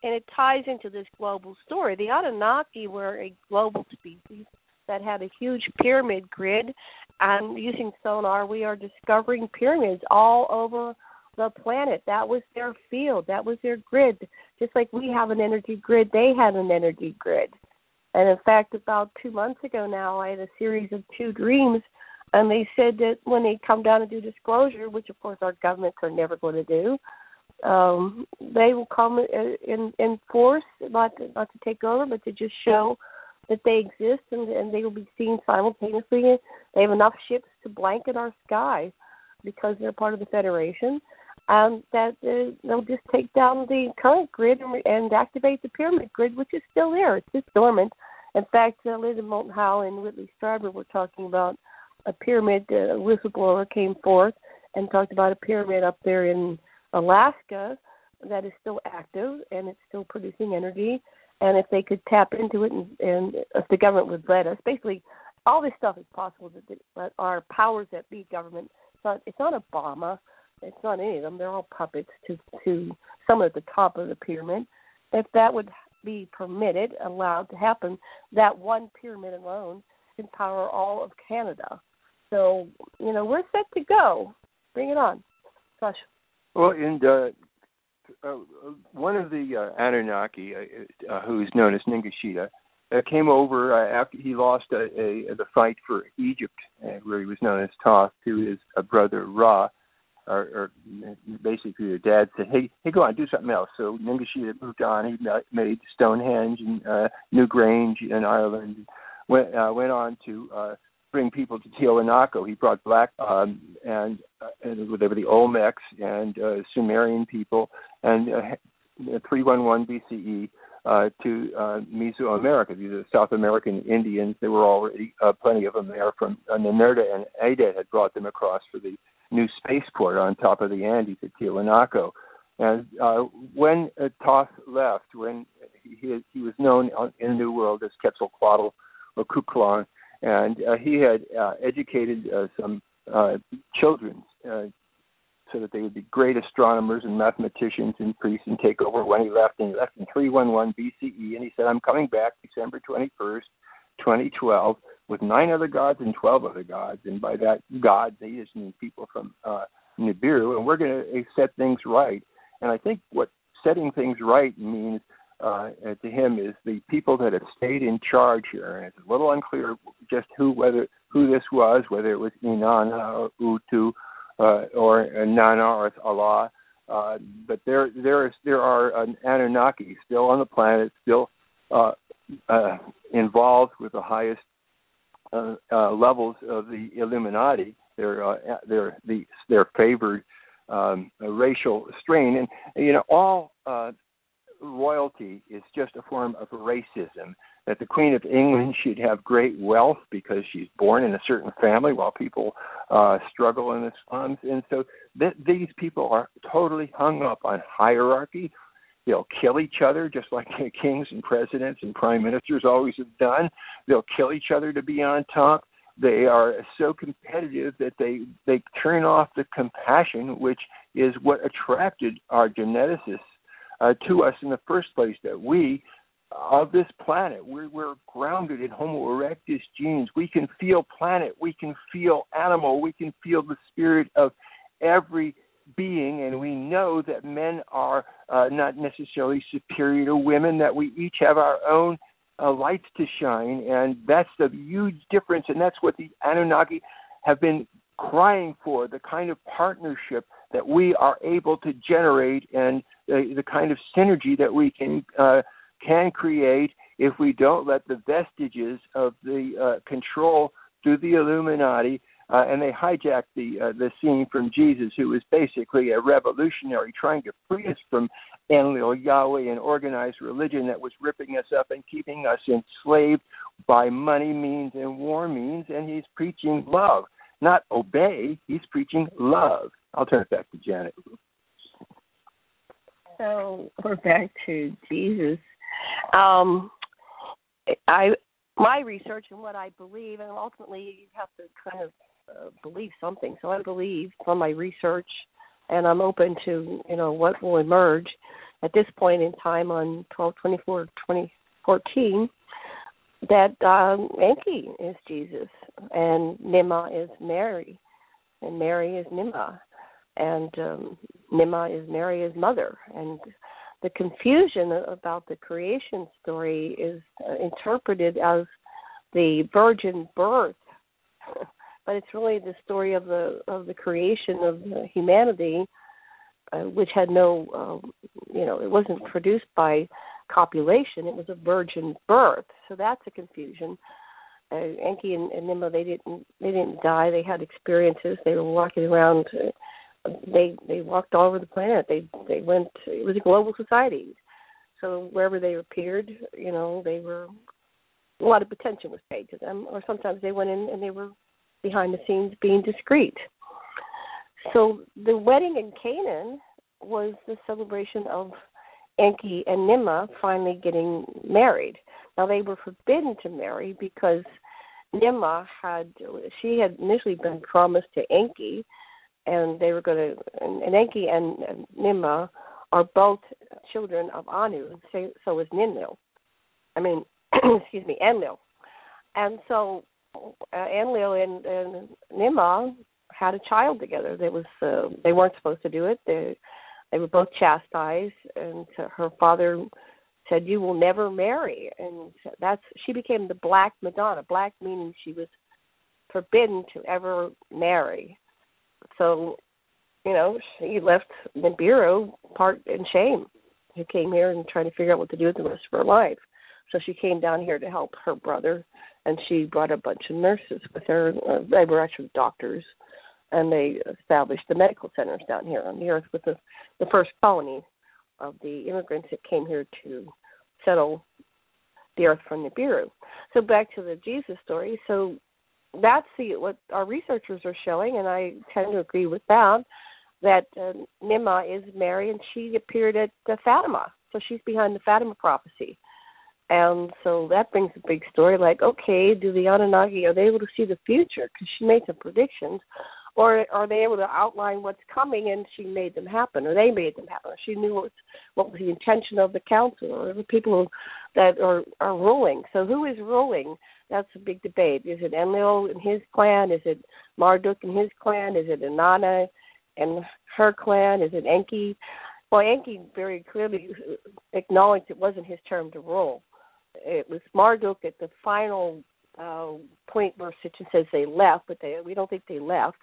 and it ties into this global story. The Anunnaki were a global species that had a huge pyramid grid, and using sonar, we are discovering pyramids all over the planet. That was their field. That was their grid. Just like we have an energy grid, they had an energy grid. And in fact, about 2 months ago now, I had a series of 2 dreams, and they said that when they come down and do disclosure, which of course our governments are never going to do, they will come in force, not to take over, but to just show that they exist, and they will be seen simultaneously. They have enough ships to blanket our sky because they're part of the Federation, and that they'll just take down the current grid and activate the pyramid grid, which is still there. It's just dormant. In fact, Linda Moulton Howe and Whitley Strieber were talking about a pyramid. Whistleblower came forth and talked about a pyramid up there in Alaska that is still active and it's still producing energy, and if they could tap into it and if the government would let us, basically all this stuff is possible that our powers that be government, it's not Obama, it's not any of them, they're all puppets to someone at the top of the pyramid. If that would be permitted, allowed to happen, that one pyramid alone can power all of Canada. So, we're set to go. Bring it on. Sasha. Well, and one of the Anunnaki, who's known as Ningishita, came over after he lost the fight for Egypt, where he was known as Thoth, to his brother Ra, or basically their dad said, hey, go on, do something else. So Ningishita moved on. He made Stonehenge and Newgrange in Ireland, went on to bring people to Tiwanaku. He brought black and they were the Olmecs and Sumerian people, and 311 BCE to Mesoamerica. These are South American Indians. There were already plenty of them there from Ninurta and Ada had brought them across for the new spaceport on top of the Andes at Tiwanaku. And when Thoth left, when he was known in the New World as Quetzalcoatl or Kukulkan, and he had educated some children so that they would be great astronomers and mathematicians and priests and take over when he left. And he left in 311 BCE, and he said, I'm coming back December 21st, 2012, with 9 other gods and 12 other gods. And by that gods, he just means people from Nibiru, and we're going to set things right. And I think what setting things right means to him is the people that have stayed in charge here. And it's a little unclear just who this was, whether it was Inanna or Utu or Nana or Allah. But there are Anunnaki still on the planet, still involved with the highest levels of the Illuminati. They're favored racial strain, and all royalty is just a form of racism. That the Queen of England should have great wealth because she's born in a certain family, while people struggle in the slums, and so these people are totally hung up on hierarchy. They'll kill each other just like kings and presidents and prime ministers always have done. They'll kill each other to be on top. they are so competitive that they turn off the compassion, which is what attracted our geneticists to us in the first place, that we, of this planet, we're grounded in Homo erectus genes. We can feel planet, we can feel animal, we can feel the spirit of every being, and we know that men are not necessarily superior to women, that we each have our own lights to shine, and that's the huge difference, and that's what the Anunnaki have been crying for, the kind of partnership that we are able to generate, and the kind of synergy that we can create if we don't let the vestiges of the control through the Illuminati, and they hijacked the scene from Jesus, who was basically a revolutionary trying to free us from Enlil, Yahweh, and organized religion that was ripping us up and keeping us enslaved by money means and war means, and he's preaching love. Not obey, he's preaching love. I'll turn it back to Janet. So we're back to Jesus. My research and what I believe, and ultimately you have to kind of believe something. So I believe from my research, and I'm open to what will emerge at this point in time on 12/24/2014, that Enki is Jesus, and Ninmah is Mary, and Mary is Ninmah, and Ninmah is Mary's mother. And the confusion about the creation story is interpreted as the virgin birth, but it's really the story of the creation of humanity, which had no, it wasn't produced by copulation; it was a virgin birth. So that's a confusion. Enki and Ninmah, they didn't die. They had experiences. They were walking around. They walked all over the planet. They went. It was a global society. So wherever they appeared, they were, a lot of attention was paid to them. Or sometimes they went in and they were behind the scenes being discreet. So the wedding in Canaan was the celebration of Enki and Ninmah finally getting married. Now they were forbidden to marry because Ninmah had initially been promised to Enki, and they were going to, and Enki and Ninmah are both children of Anu, so is Enlil. Enlil. And so Enlil and Ninmah had a child together. They weren't supposed to do it. They were both chastised, and her father said, "You will never marry." And she became the Black Madonna. Black meaning she was forbidden to ever marry. So, she left Nibiru part in shame. She came here and trying to figure out what to do with the rest of her life. So she came down here to help her brother, and she brought a bunch of nurses with her. They were actually doctors, and they established the medical centers down here on the earth with the first colony of the immigrants that came here to settle the earth from Nibiru. So back to the Jesus story. So that's what our researchers are showing, and I tend to agree with that Ninmah is Mary, and she appeared at Fatima. So she's behind the Fatima prophecy. And so that brings a big story, like, okay, do the Anunnaki, are they able to see the future? Because she made some predictions. Or are they able to outline what's coming, and she made them happen, or they made them happen? Or she knew what was the intention of the council, or the people that are ruling. So who is ruling? That's a big debate. Is it Enlil and his clan? Is it Marduk and his clan? Is it Inanna and her clan? Is it Enki? Well, Enki very clearly acknowledged it wasn't his term to rule. It was Marduk at the final point where Sitchin says they left, but we don't think they left.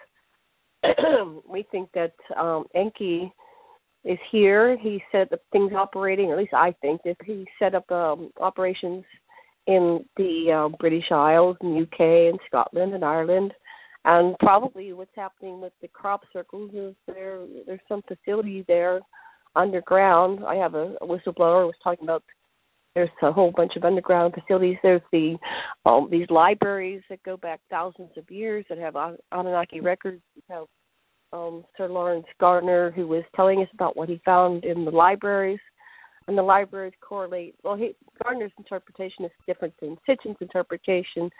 We think that Enki is here. He set up things operating, or at least I think that he set up operations in the British Isles and UK and Scotland and Ireland. And probably what's happening with the crop circles is there's some facility there underground. I have a whistleblower who was talking about there's a whole bunch of underground facilities. There's these libraries that go back thousands of years that have Anunnaki records. We have Sir Lawrence Gardner, who was telling us about what he found in the libraries, and the libraries correlate. Well, Gardner's interpretation is different than Sitchin's interpretation,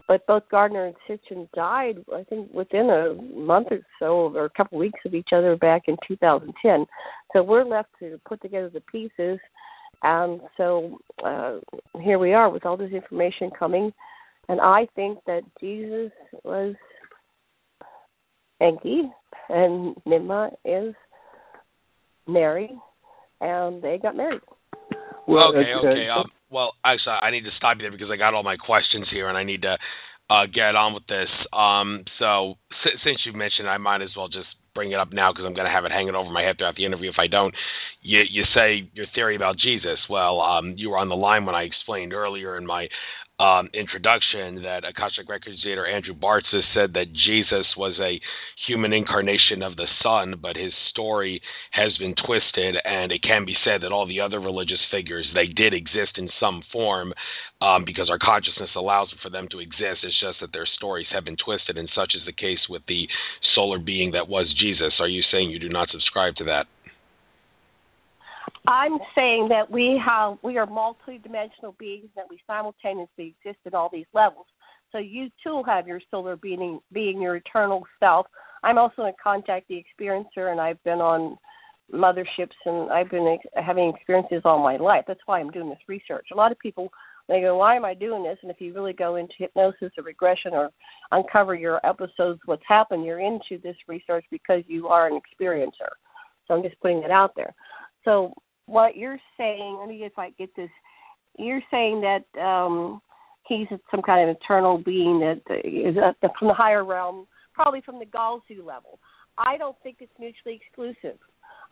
but both Gardner and Sitchin died, I think, within a month or so, or a couple of weeks of each other back in 2010. So we're left to put together the pieces. And so here we are with all this information coming. And I think that Jesus was Enki and Ninmah is Mary, and they got married. Well, okay. Well, actually, I need to stop you there because I got all my questions here, and I need to get on with this. So since you mentioned it, I might as well just bring it up now because I'm going to have it hanging over my head throughout the interview if I don't. You say your theory about Jesus. Well, you were on the line when I explained earlier in my introduction that Akashic Records creator Andrew Bartz said that Jesus was a human incarnation of the Son, but his story has been twisted, and it can be said that all the other religious figures, they did exist in some form because our consciousness allows for them to exist. It's just that their stories have been twisted, and such is the case with the solar being that was Jesus. Are you saying you do not subscribe to that? I'm saying that we are multidimensional beings, that we simultaneously exist at all these levels. So you too have your solar being your eternal self. I'm also a contact the experiencer, and I've been on motherships, and I've been having experiences all my life. That's why I'm doing this research. A lot of people, they go, why am I doing this? And if you really go into hypnosis or regression or uncover your episodes, what's happened, you're into this research because you are an experiencer. So I'm just putting it out there. So what you're saying, let me see if I get this, you're saying that he's some kind of eternal being that is from the higher realm, probably from the Galzu level. I don't think it's mutually exclusive.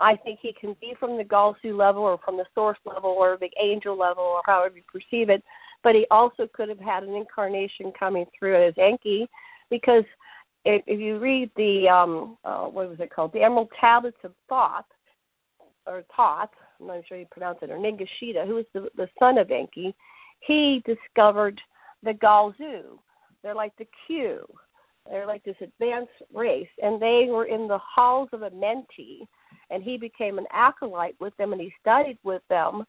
I think he can be from the Galzu level or from the source level or the angel level or however you perceive it, but he also could have had an incarnation coming through as Enki, because if you read the, what was it called, the Emerald Tablets of Thoth, or Thoth, I'm not sure you pronounce it, or Ningishita, who was the son of Enki, he discovered the Galzu. They're like the Q. They're like this advanced race, and they were in the halls of Amenti, and he became an acolyte with them, and he studied with them,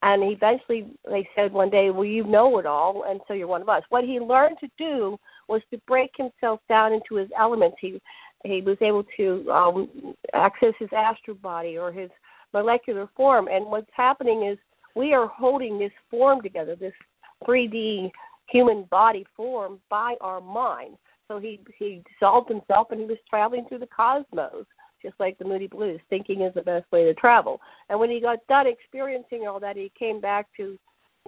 and eventually they said one day, well, you know it all, and so you're one of us. What he learned to do was to break himself down into his elements. He was able to access his astral body or his molecular form, and what's happening is we are holding this form together, this 3D human body form by our mind. So he dissolved himself, and he was traveling through the cosmos, just like the Moody Blues. Thinking is the best way to travel. And when he got done experiencing all that, he came back to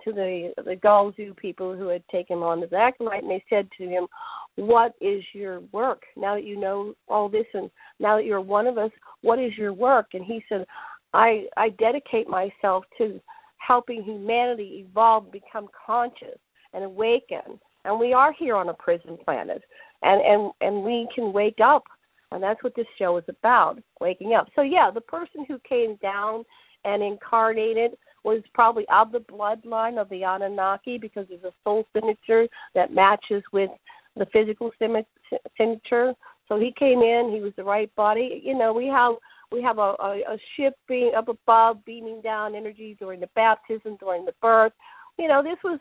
the Galzu people who had taken him on as acolyte, and they said to him, what is your work? Now that you know all this, and now that you're one of us, what is your work? And he said, I dedicate myself to helping humanity evolve, become conscious, and awaken. And we are here on a prison planet, and we can wake up, and that's what this show is about, waking up. So, yeah, the person who came down and incarnated was probably of the bloodline of the Anunnaki, because there's a soul signature that matches with the physical signature. So he came in, he was the right body. You know, we have a ship being up above, beaming down energy during the baptism, during the birth. You know, this was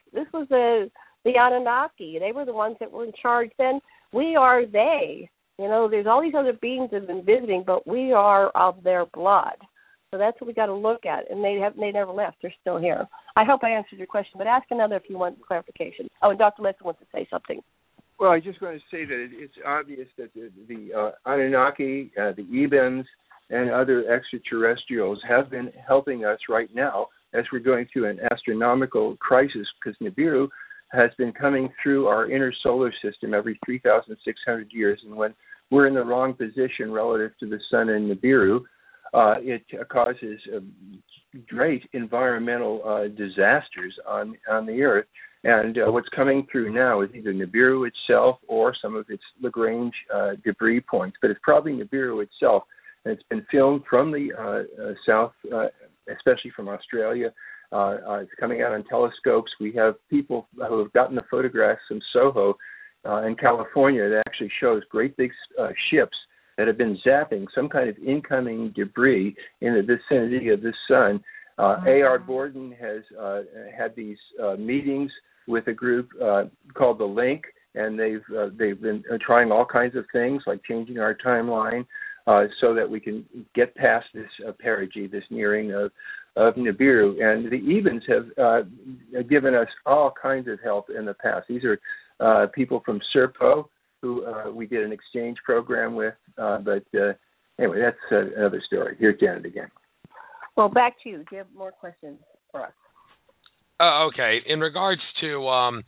the Anunnaki. They were the ones that were in charge then. We are they. You know, there's all these other beings that have been visiting, but we are of their blood. So that's what we got to look at. And they never left. They're still here. I hope I answered your question, but ask another if you want clarification. Oh, and Dr. Lessin wants to say something. Well, I just want to say that it's obvious that the Anunnaki, the Ebens, and other extraterrestrials have been helping us right now as we're going through an astronomical crisis, because Nibiru has been coming through our inner solar system every 3,600 years. And when we're in the wrong position relative to the sun and Nibiru, it causes great environmental disasters on the Earth. And what's coming through now is either Nibiru itself or some of its Lagrange debris points, but it's probably Nibiru itself. And it's been filmed from the south, especially from Australia. It's coming out on telescopes. We have people who have gotten the photographs from Soho in California that actually shows great big ships that have been zapping some kind of incoming debris in the vicinity of the sun. A.R. Borden has had these meetings with a group called The Link, and they've been trying all kinds of things like changing our timeline so that we can get past this perigee, this nearing of Nibiru. And the Ebens have given us all kinds of help in the past. These are people from Serpo who we did an exchange program with. But anyway, that's another story. Here's Janet again. Well, back to you. Do you have more questions for us? Okay. In regards to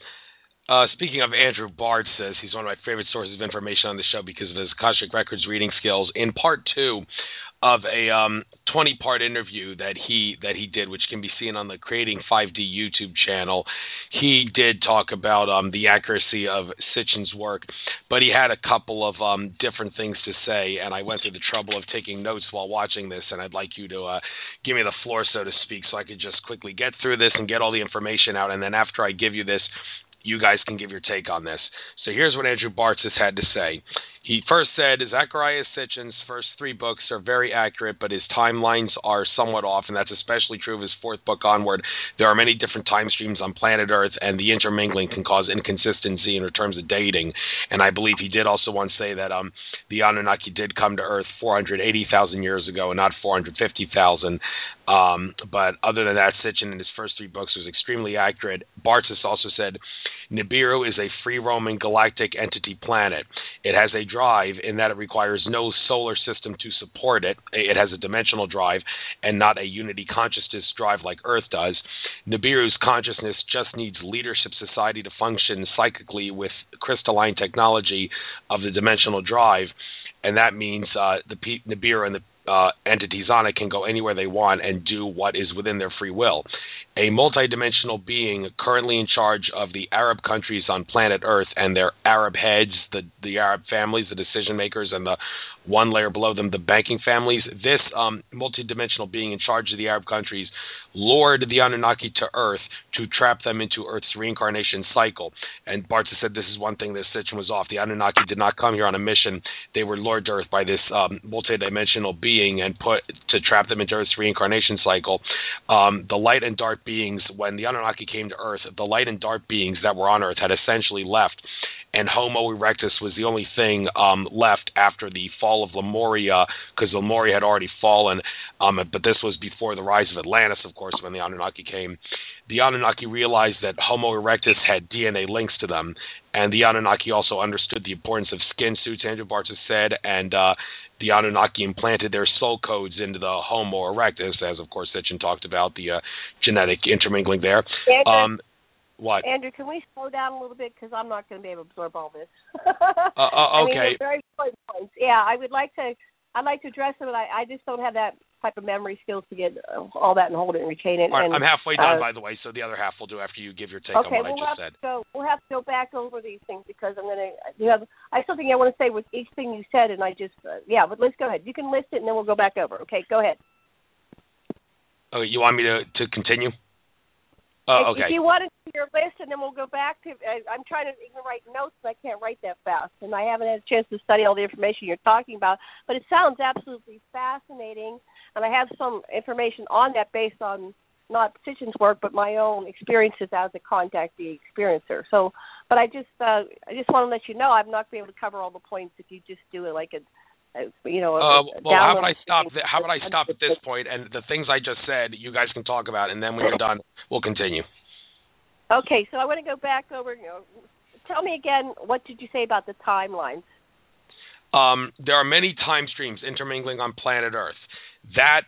speaking of Andrew Bartzis, he's one of my favorite sources of information on the show because of his Akashic Records reading skills. In part 2 of a 20-part interview that he did, which can be seen on the Creating 5D YouTube channel, he did talk about the accuracy of Sitchin's work, but he had a couple of different things to say, and I went through the trouble of taking notes while watching this, and I'd like you to give me the floor, so to speak, so I could just quickly get through this and get all the information out, and then after I give you this, you guys can give your take on this. So here's what Andrew Bartzis had to say. He first said, Zecharia Sitchin's first 3 books are very accurate, but his timelines are somewhat off, and that's especially true of his 4th book onward. There are many different time streams on planet Earth, and the intermingling can cause inconsistency in terms of dating. And I believe he did also once say that the Anunnaki did come to Earth 480,000 years ago and not 450,000. But other than that, Sitchin in his first 3 books was extremely accurate. Bartzis also said, Nibiru is a free-roaming galactic entity planet. It has a drive in that it requires no solar system to support it. It has a dimensional drive and not a unity consciousness drive like Earth does. Nibiru's consciousness just needs leadership society to function psychically with crystalline technology of the dimensional drive, and that means the Nibiru and the entities on it can go anywhere they want and do what is within their free will. A multidimensional being currently in charge of the Arab countries on planet Earth and their Arab heads, the Arab families, the decision makers, and the one layer below them, the banking families. This multidimensional being in charge of the Arab countries lured the Anunnaki to Earth to trap them into Earth's reincarnation cycle. And Bartzis said this is one thing that Sitchin was off. The Anunnaki did not come here on a mission. They were lured to Earth by this multidimensional being and put to trap them into Earth's reincarnation cycle. The light and dark beings, when the Anunnaki came to Earth, the light and dark beings that were on Earth had essentially left, and Homo erectus was the only thing left after the fall of Lemuria, because Lemuria had already fallen, but this was before the rise of Atlantis, of course, when the Anunnaki came. The Anunnaki realized that Homo erectus had DNA links to them, and the Anunnaki also understood the importance of skin suits, Andrew Bartzis said, and the Anunnaki implanted their soul codes into the Homo erectus, as, of course, Sitchin talked about, the genetic intermingling there. What? Andrew, can we slow down a little bit, because I'm not going to be able to absorb all this. Okay. I mean, very important points. Yeah, I'd like to address them, but I just don't have that type of memory skills to get all that and hold it and retain it. All right, and, I'm halfway done, by the way, so the other half we'll do after you give your take on what I just said. We'll have to go back over these things, because I'm going to, I have something I want to say with each thing you said, and I just, but let's go ahead. You can list it, and then we'll go back over. Okay, go ahead. Oh, you want me to continue? Okay. If you want to do your list, and then we'll go back to, I'm trying to even write notes, and I can't write that fast, and I haven't had a chance to study all the information you're talking about, but it sounds absolutely fascinating, and I have some information on that based on not Sitchin's work, but my own experiences as a contactee experiencer. So, but I just want to let you know I'm not going to be able to cover all the points if you just do it like a how about I stop? How about I stop at this point, and the things I just said, you guys can talk about, and then when you're done, we'll continue. Okay, so I want to go back over. Tell me again, what did you say about the timelines? There are many time streams intermingling on planet Earth. That,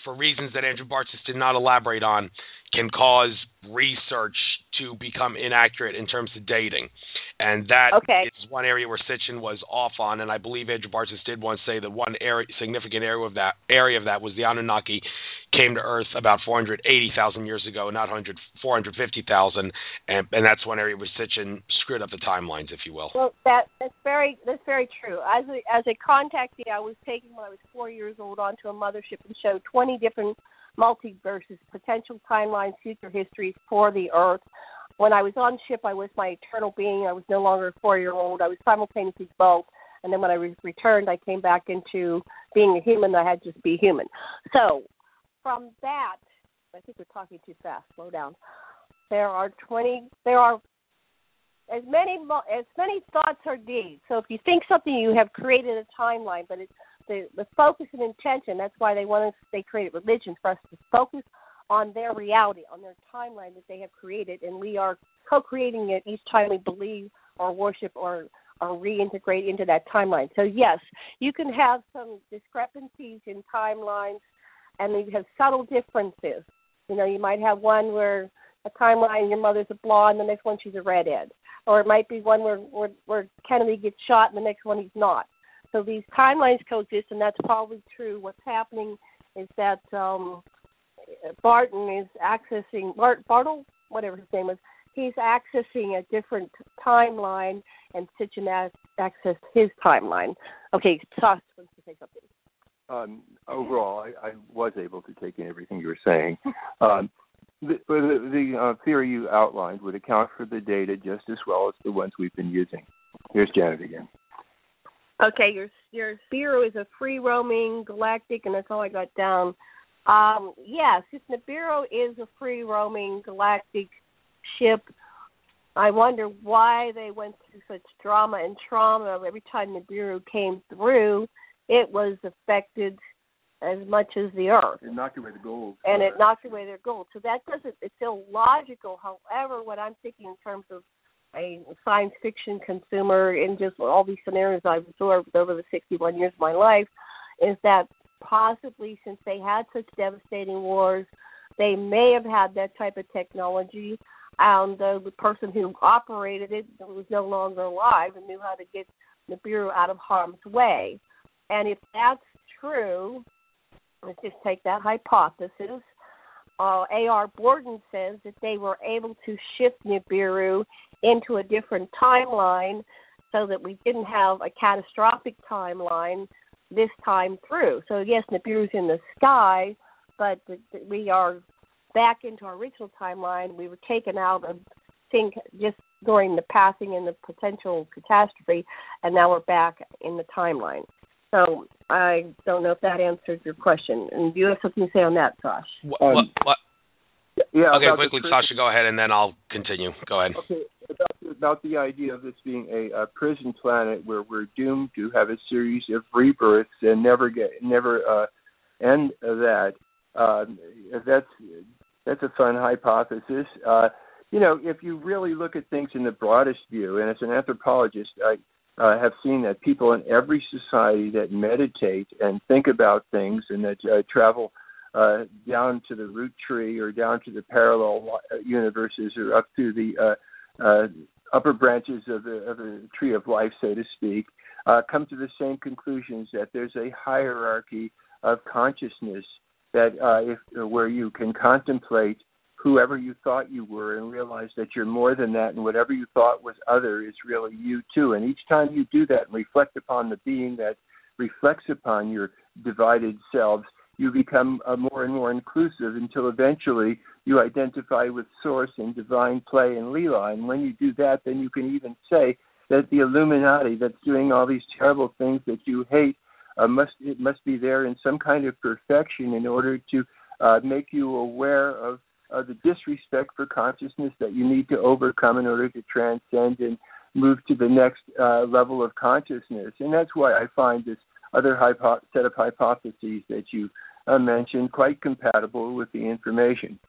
for reasons that Andrew Bartzis did not elaborate on, can cause research to become inaccurate in terms of dating. And that is one area where Sitchin was off on, and I believe Andrew Bartzis did once say that one significant area of that was the Anunnaki came to Earth about 480,000 years ago, not 450,000, and that's one area where Sitchin screwed up the timelines, if you will. Well, that's very true. As a contactee, I was taken when I was 4 years old onto a mothership and showed 20 different multiverses, potential timelines, future histories for the Earth. When I was on ship, I was my eternal being. I was no longer a 4-year-old. I was simultaneously both. And then when I returned, I came back into being a human. I had to just be human. So from that, I think we're talking too fast. Slow down. There are as many thoughts are deeds. So if you think something, you have created a timeline, but it's the focus and intention. That's why they created religion, for us to focus on their reality, on their timeline that they have created, and we are co-creating it each time we believe or worship or reintegrate into that timeline. So yes, you can have some discrepancies in timelines, and you have subtle differences. You might have one where a timeline, your mother's a blonde, the next one she's a redhead. Or it might be one where Kennedy gets shot and the next one he's not. So these timelines coexist, and that's probably true. What's happening is that Barton is accessing, Bartle, whatever his name is, he's accessing a different timeline, and Sitchin accessed his timeline. Okay, Sasha wants to say something. Overall, I was able to take in everything you were saying. The theory you outlined would account for the data just as well as the ones we've been using. Here's Janet again. Okay, your Nibiru is a free-roaming galactic, and that's all I got down. Yes, if Nibiru is a free-roaming galactic ship, I wonder why they went through such drama and trauma. Every time Nibiru came through, it was affected as much as the Earth. It knocked away the gold. And it knocked away their gold. So that it's illogical. However, what I'm thinking in terms of a science fiction consumer in just all these scenarios I've absorbed over the 61 years of my life is that possibly since they had such devastating wars, they may have had that type of technology, and the person who operated it was no longer alive and knew how to get Nibiru out of harm's way. And if that's true, let's just take that hypothesis. A.R. Borden says that they were able to shift Nibiru into a different timeline so that we didn't have a catastrophic timeline this time through. So, yes, Nibiru's in the sky, but we are back into our original timeline. We were taken out of sync just during the passing and the potential catastrophe, and now we're back in the timeline. So I don't know if that answers your question. And do you have something to say on that, Sash? What? Yeah. Okay, quickly, Sasha, go ahead, and then I'll continue. Go ahead. Okay, about the idea of this being a prison planet where we're doomed to have a series of rebirths and never end that. That's a fun hypothesis. If you really look at things in the broadest view, and as an anthropologist, I have seen that people in every society that meditate and think about things and that travel down to the root tree or down to the parallel universes or up to the upper branches of the tree of life, so to speak, come to the same conclusions that there's a hierarchy of consciousness that where you can contemplate whoever you thought you were and realize that you're more than that, and whatever you thought was other is really you too. And each time you do that and reflect upon the being that reflects upon your divided selves, you become more and more inclusive until eventually you identify with source and divine play and Leela. And when you do that, then you can even say that the Illuminati that's doing all these terrible things that you hate, must be there in some kind of perfection in order to make you aware of the disrespect for consciousness that you need to overcome in order to transcend and move to the next level of consciousness. And that's why I find this other set of hypotheses that you mentioned quite compatible with the information.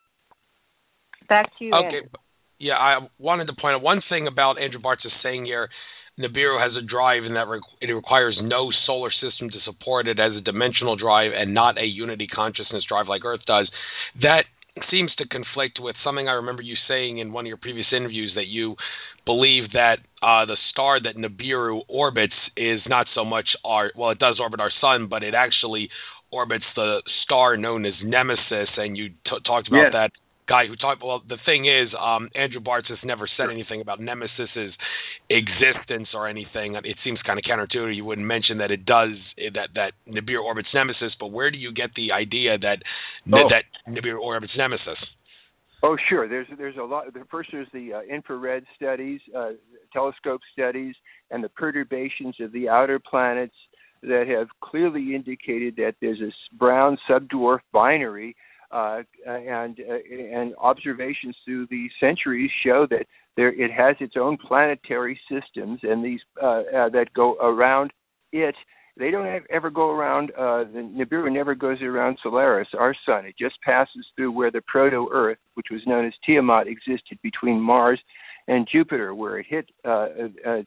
Back to you, Okay. Andrew. Yeah, I wanted to point out one thing about Andrew Bartz is saying here. Nibiru has a drive in that it requires no solar system to support it as a dimensional drive and not a unity consciousness drive like Earth does. That seems to conflict with something I remember you saying in one of your previous interviews, that you believe that the star that Nibiru orbits is not so much it does orbit our sun, but it actually orbits the star known as Nemesis, and you talked about that guy who talked. Well, the thing is, Andrew Bartz has never said anything about Nemesis's existence or anything. It seems kind of counterintuitive. You wouldn't mention that it does that Nibiru orbits Nemesis, but where do you get the idea that Nibiru orbits Nemesis? Oh, sure. There's a lot. First, there's the infrared studies, telescope studies, and the perturbations of the outer planets that have clearly indicated that there's a brown subdwarf binary and observations through the centuries show that it has its own planetary systems, and these that go around it. They don't ever go around. The Nibiru never goes around Solaris, our sun. It just passes through where the proto-Earth, which was known as Tiamat, existed between Mars and Jupiter, where it hit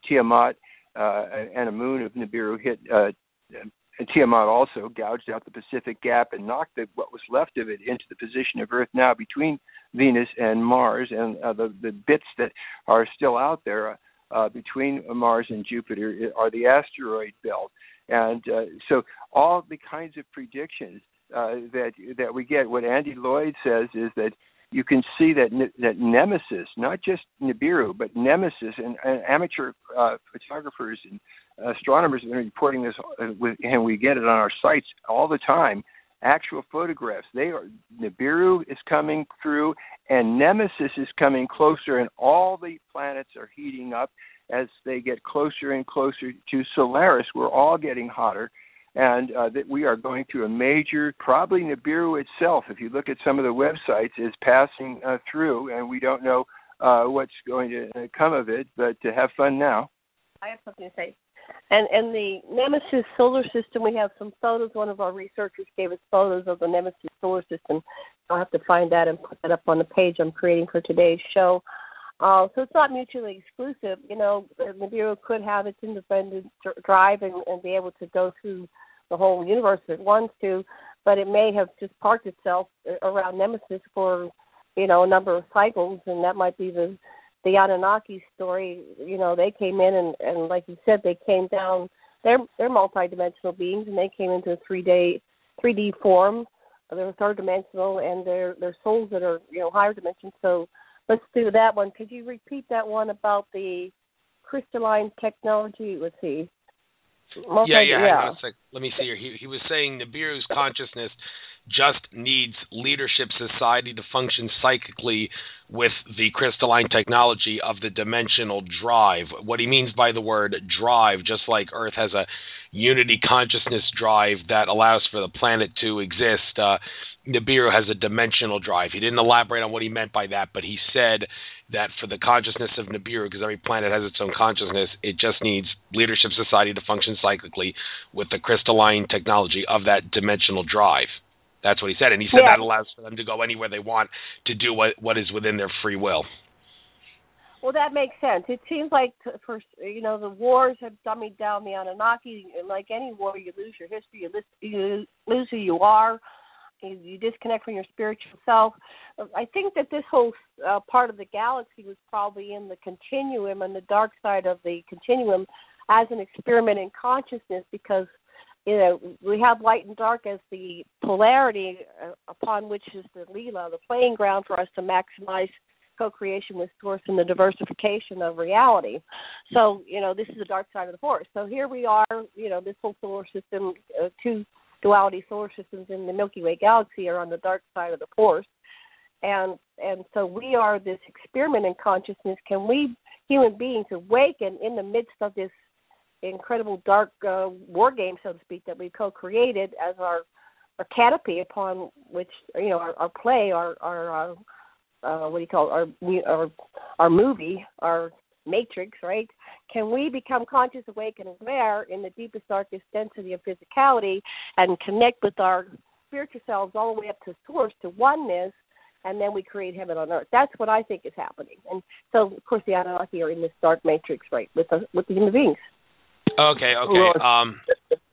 Tiamat, and a moon of Nibiru hit Tiamat, also gouged out the Pacific Gap and knocked what was left of it into the position of Earth now between Venus and Mars, and the bits that are still out there between Mars and Jupiter are the asteroid belt. And so all the kinds of predictions that we get, what Andy Lloyd says is that you can see that Nemesis, not just Nibiru, but Nemesis, and amateur photographers and astronomers have been reporting this, and we get it on our sites all the time. Actual photographs. Nibiru is coming through, and Nemesis is coming closer, and all the planets are heating up as they get closer and closer to Solaris. We're all getting hotter, and that we are going through a major, probably Nibiru itself, if you look at some of the websites, is passing through, and we don't know what's going to come of it, but to have fun now. I have something to say. And the Nemesis solar system, we have some photos. One of our researchers gave us photos of the Nemesis solar system. I'll have to find that and put that up on the page I'm creating for today's show. So it's not mutually exclusive. You know, Nibiru could have its independent drive and be able to go through the whole universe if it wants to, but it may have just parked itself around Nemesis for, a number of cycles, and that might be the Anunnaki story. They came in and like you said, they came down. They're multidimensional beings, and they came into a 3D form. They're third dimensional, and they're souls that are higher dimensions. So let's do that one. Could you repeat that one about the crystalline technology? Let's see. Yeah. Let me see here. He was saying Nibiru's consciousness just needs leadership society to function psychically with the crystalline technology of the dimensional drive. What he means by the word drive, just like Earth has a unity consciousness drive that allows for the planet to exist, Nibiru has a dimensional drive. He didn't elaborate on what he meant by that, but he said that for the consciousness of Nibiru, because every planet has its own consciousness, it just needs leadership society to function cyclically with the crystalline technology of that dimensional drive. That's what he said, and he said that allows for them to go anywhere they want to do what is within their free will. Well, that makes sense. It seems like, the wars have dummied down the Anunnaki. Like any war, you lose your history, you lose who you are, you disconnect from your spiritual self. I think that this whole part of the galaxy was probably in the continuum, and the dark side of the continuum as an experiment in consciousness, because we have light and dark as the polarity upon which is the Leela, the playing ground for us to maximize co-creation with Source and the diversification of reality. So, this is the dark side of the force. So here we are, this whole solar system, two duality solar systems in the Milky Way galaxy are on the dark side of the force. And so we are this experiment in consciousness. Can we, human beings, awaken in the midst of this incredible dark war game, so to speak, that we co-created as our canopy upon which our play, our our movie, our matrix, right? Can we become conscious, awake, and aware in the deepest, darkest density of physicality and connect with our spiritual selves all the way up to Source, to oneness, and then we create heaven on earth? That's what I think is happening. And so, of course, the Anunnaki are in this dark matrix, right, with the human beings. Okay. Well, all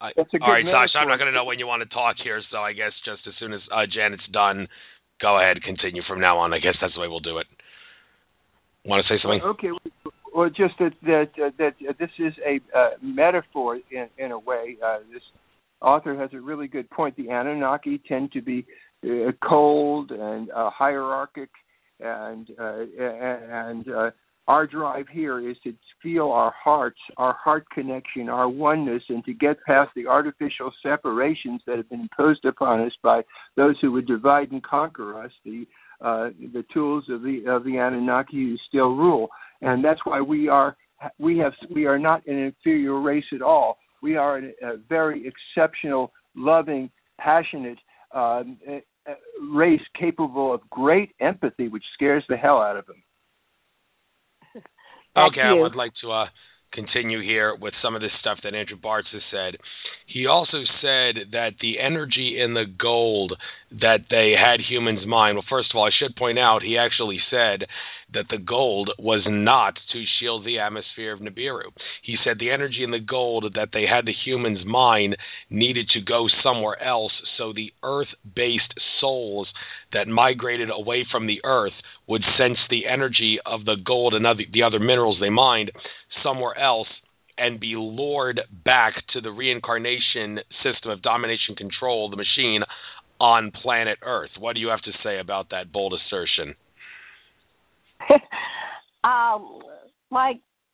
right, Sasha, I'm not going to know when you want to talk here, so I guess just as soon as Janet's done, go ahead, continue from now on. I guess that's the way we'll do it. Want to say something? Okay. Well, just that this is a metaphor in a way. This author has a really good point. The Anunnaki tend to be cold and hierarchic, and our drive here is to feel our hearts, our heart connection, our oneness, and to get past the artificial separations that have been imposed upon us by those who would divide and conquer us, the tools of the Anunnaki who still rule. And that's why we are not an inferior race at all. We are a very exceptional, loving, passionate race capable of great empathy, which scares the hell out of them. Okay, I would like to continue here with some of this stuff that Andrew Bartz has said. He also said that the energy in the gold that they had humans mine, well, first of all, I should point out he actually said that the gold was not to shield the atmosphere of Nibiru. He said the energy in the gold that they had the humans mine needed to go somewhere else, so the earth-based souls that migrated away from the earth would sense the energy of the gold and the other minerals they mined somewhere else and be lured back to the reincarnation system of domination control, the machine, on planet Earth. What do you have to say about that bold assertion?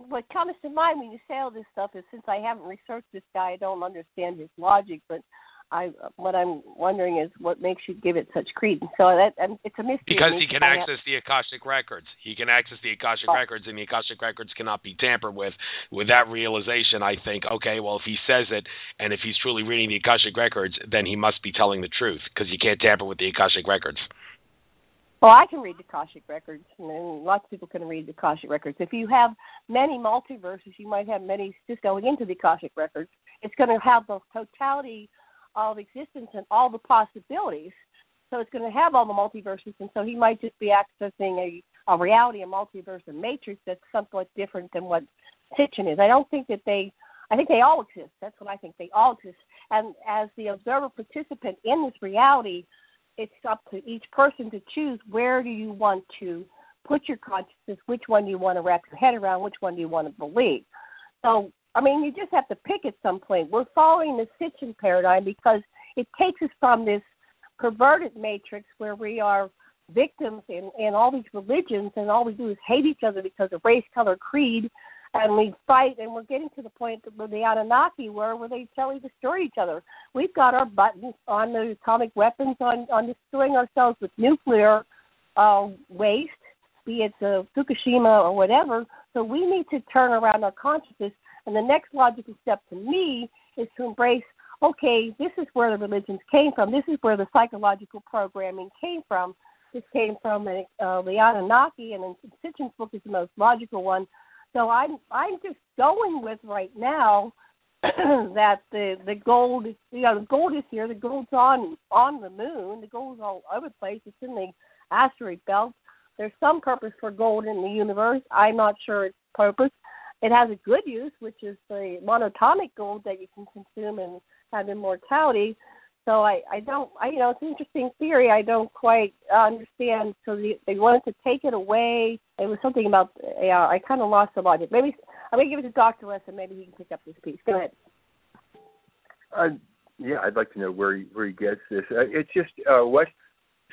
What comes to mind when you say all this stuff is, since I haven't researched this guy, I don't understand his logic, but what I'm wondering is what makes you give it such credence. So it's a mystery. Because he can access the Akashic records. He can access the Akashic records, and the Akashic records cannot be tampered with. With that realization, I think, okay, well, if he says it, and if he's truly reading the Akashic records, then he must be telling the truth, because you can't tamper with the Akashic records. Well, I can read the Akashic records, and lots of people can read the Akashic records. If you have many multiverses, you might have many just going into the Akashic records. It's going to have the totality of existence and all the possibilities. So it's going to have all the multiverses, and so he might just be accessing a reality, a multiverse, a matrix that's somewhat different than what Sitchin is. I think they all exist. That's what I think. They all exist. And as the observer participant in this reality, it's up to each person to choose where do you want to put your consciousness, which one do you want to wrap your head around, which one do you want to believe. So, I mean, you just have to pick at some point. We're following the Sitchin paradigm because it takes us from this perverted matrix where we are victims in all these religions, and all we do is hate each other because of race, color, creed, and we fight, and we're getting to the point where the Anunnaki were, where they tell, destroy each other. We've got our buttons on the atomic weapons, on destroying ourselves with nuclear waste, be it Fukushima or whatever. So we need to turn around our consciousness, and the next logical step to me is to embrace, okay, this is where the religions came from. This is where the psychological programming came from. This came from the Anunnaki, and Sitchin's book is the most logical one. So I'm just going with right now that the gold, the gold is here. The gold's on the moon. The gold's all over the place. It's in the asteroid belt. There's some purpose for gold in the universe. I'm not sure its purpose. It has a good use, which is the monatomic gold that you can consume and have immortality. So it's an interesting theory. I don't quite understand. So they wanted to take it away. It was something about, I kind of lost the logic. Maybe I'm going to give it to Dr. Lessin. Maybe he can pick up this piece. Go ahead. Yeah, I'd like to know where he gets this. It's just what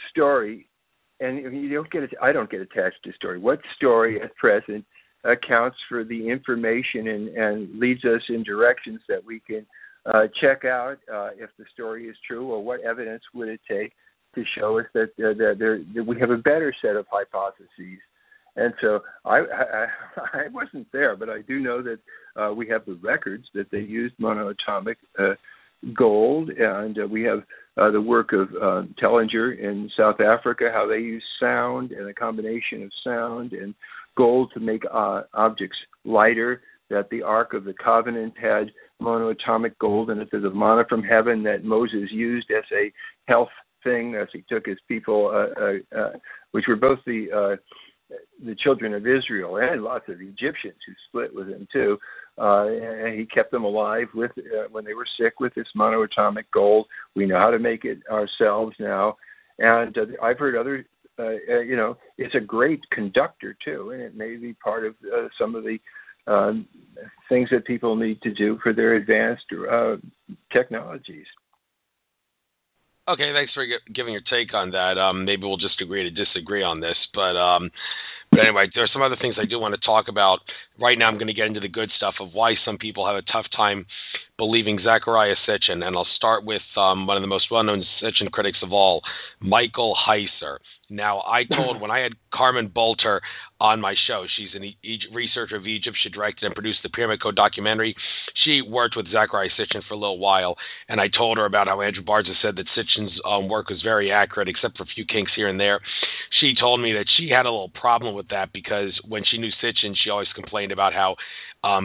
story, and you don't get it. I don't get attached to story. What story at present accounts for the information and leads us in directions that we can check out if the story is true, or what evidence would it take to show us that we have a better set of hypotheses. And so I wasn't there, but I do know that we have the records that they used monoatomic gold, and we have the work of Tellinger in South Africa, how they use sound and a combination of sound and gold to make objects lighter, that the Ark of the Covenant had monoatomic gold in it. There's a manna from heaven that Moses used as a health thing as he took his people, which were both the children of Israel and lots of Egyptians who split with him too. And he kept them alive with when they were sick with this monoatomic gold. We know how to make it ourselves now. And I've heard other, it's a great conductor too, and it may be part of some of the things that people need to do for their advanced technologies. Okay, thanks for giving your take on that. Maybe we'll just agree to disagree on this, but anyway, there are some other things I do want to talk about. Right now I'm going to get into the good stuff of why some people have a tough time believing Zecharia Sitchin, and I'll start with one of the most well-known Sitchin critics of all, Michael Heiser. Now, I told, when I had Carmen Bolter on my show, she's an researcher of Egypt. She directed and produced the Pyramid Code documentary. She worked with Zecharia Sitchin for a little while, and I told her about how Andrew Barza said that Sitchin's work was very accurate, except for a few kinks here and there. She told me that she had a little problem with that because when she knew Sitchin, she always complained about how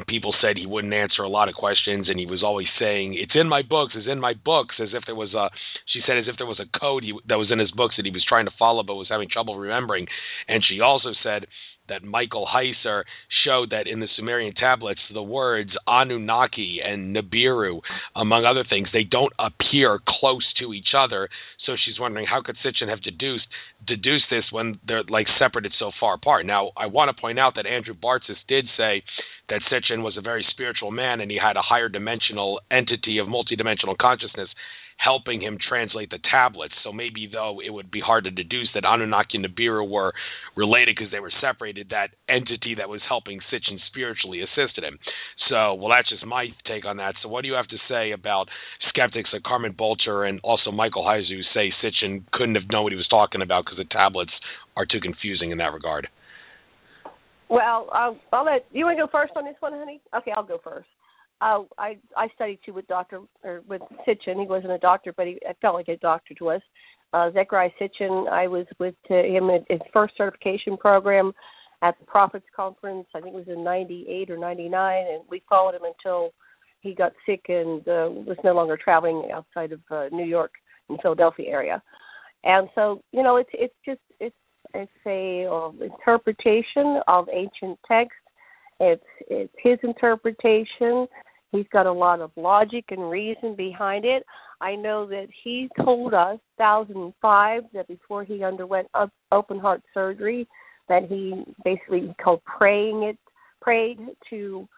people said he wouldn't answer a lot of questions, and he was always saying, it's in my books, as if there was a code that was in his books that he was trying to follow but was having trouble remembering. And she also said that Michael Heiser showed that in the Sumerian tablets, the words Anunnaki and Nibiru, among other things, they don't appear close to each other. So she's wondering, how could Sitchin have deduced this when they're like separated so far apart? Now, I want to point out that Andrew Bartzis did say that Sitchin was a very spiritual man and he had a higher dimensional entity of multidimensional consciousness helping him translate the tablets. So maybe, though, it would be hard to deduce that Anunnaki and Nibiru were related because they were separated, that entity that was helping Sitchin spiritually assisted him. So, well, that's just my take on that. So what do you have to say about skeptics like Carmen Bolter and also Michael Heiser who say Sitchin couldn't have known what he was talking about because the tablets are too confusing in that regard? Well, I'll let you want to go first on this one, honey. Okay, I'll go first. I studied too with Sitchin. He wasn't a doctor, but I felt like a doctor to us. Zecharia Sitchin, I was with him at his first certification program at the Prophets Conference. I think it was in 98 or 99, and we followed him until he got sick and was no longer traveling outside of New York and Philadelphia area. And so, it's a interpretation of ancient text. It's his interpretation. He's got a lot of logic and reason behind it. I know that he told us, 2005, that before he underwent open heart surgery, that he basically prayed to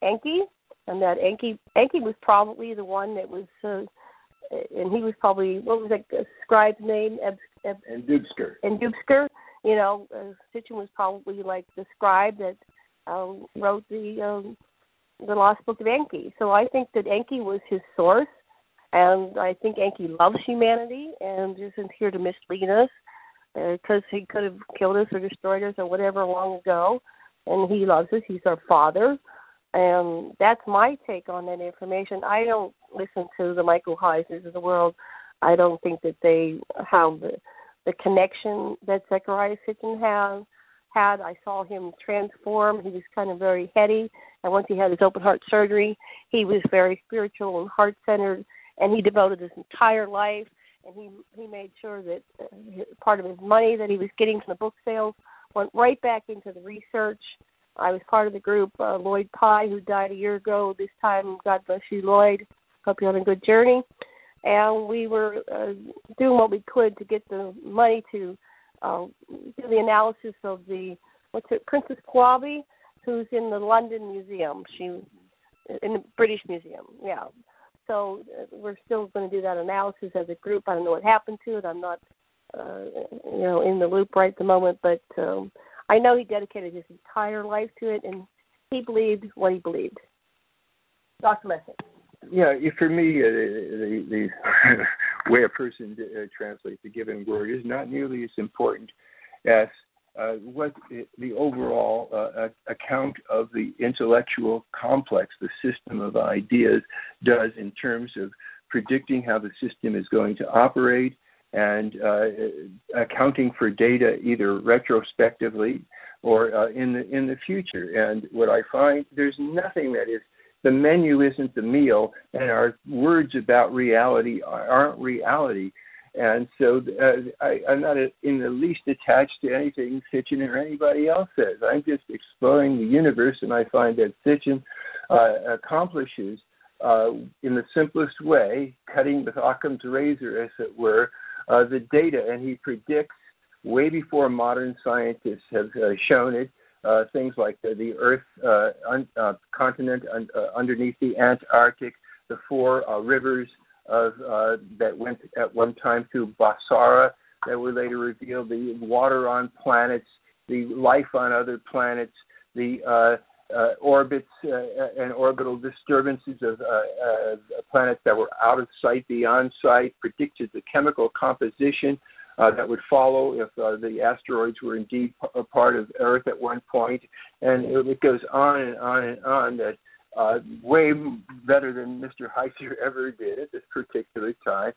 Enki, and that Enki was probably the one that was, and he was probably, what was that scribe's name? Endubsker. Sitchin was probably like the scribe that wrote the Lost Book of Enki. So I think that Enki was his source, and I think Enki loves humanity and isn't here to mislead us because he could have killed us or destroyed us or whatever long ago, and he loves us. He's our father, and that's my take on that information. I don't listen to the Michael Heisers of the world. I don't think that they have the connection that Zecharia Sitchin had. I saw him transform. He was kind of very heady, and once he had his open heart surgery, he was very spiritual and heart-centered, and he devoted his entire life, and he made sure that part of his money that he was getting from the book sales went right back into the research. I was part of the group, Lloyd Pye, who died a year ago. This time, God bless you, Lloyd. Hope you're on a good journey. And we were doing what we could to get the money to do the analysis of Princess Kwabi, who's in the London Museum. in the British Museum, yeah. So we're still going to do that analysis as a group. I don't know what happened to it. I'm not, in the loop right at the moment, but I know he dedicated his entire life to it, and he believed what he believed. Dr. Lessin. Yeah, for me, the way a person translates a given word is not nearly as important as what the overall account of the intellectual complex, the system of ideas, does in terms of predicting how the system is going to operate and accounting for data either retrospectively or in the future. And what I find, there's nothing that is, the menu isn't the meal, and our words about reality aren't reality. And so I'm not in the least attached to anything Sitchin or anybody else says. I'm just exploring the universe, and I find that Sitchin accomplishes, in the simplest way, cutting with Occam's razor, as it were, the data, and he predicts way before modern scientists have shown it, things like the Earth continent underneath the Antarctic, the four rivers that went at one time through Basara that were later revealed, the water on planets, the life on other planets, the orbits and orbital disturbances of planets that were out of sight, beyond sight, predicted the chemical composition that would follow if the asteroids were indeed a part of Earth at one point. And it goes on and on and on, that way better than Mr. Heiser ever did at this particular time.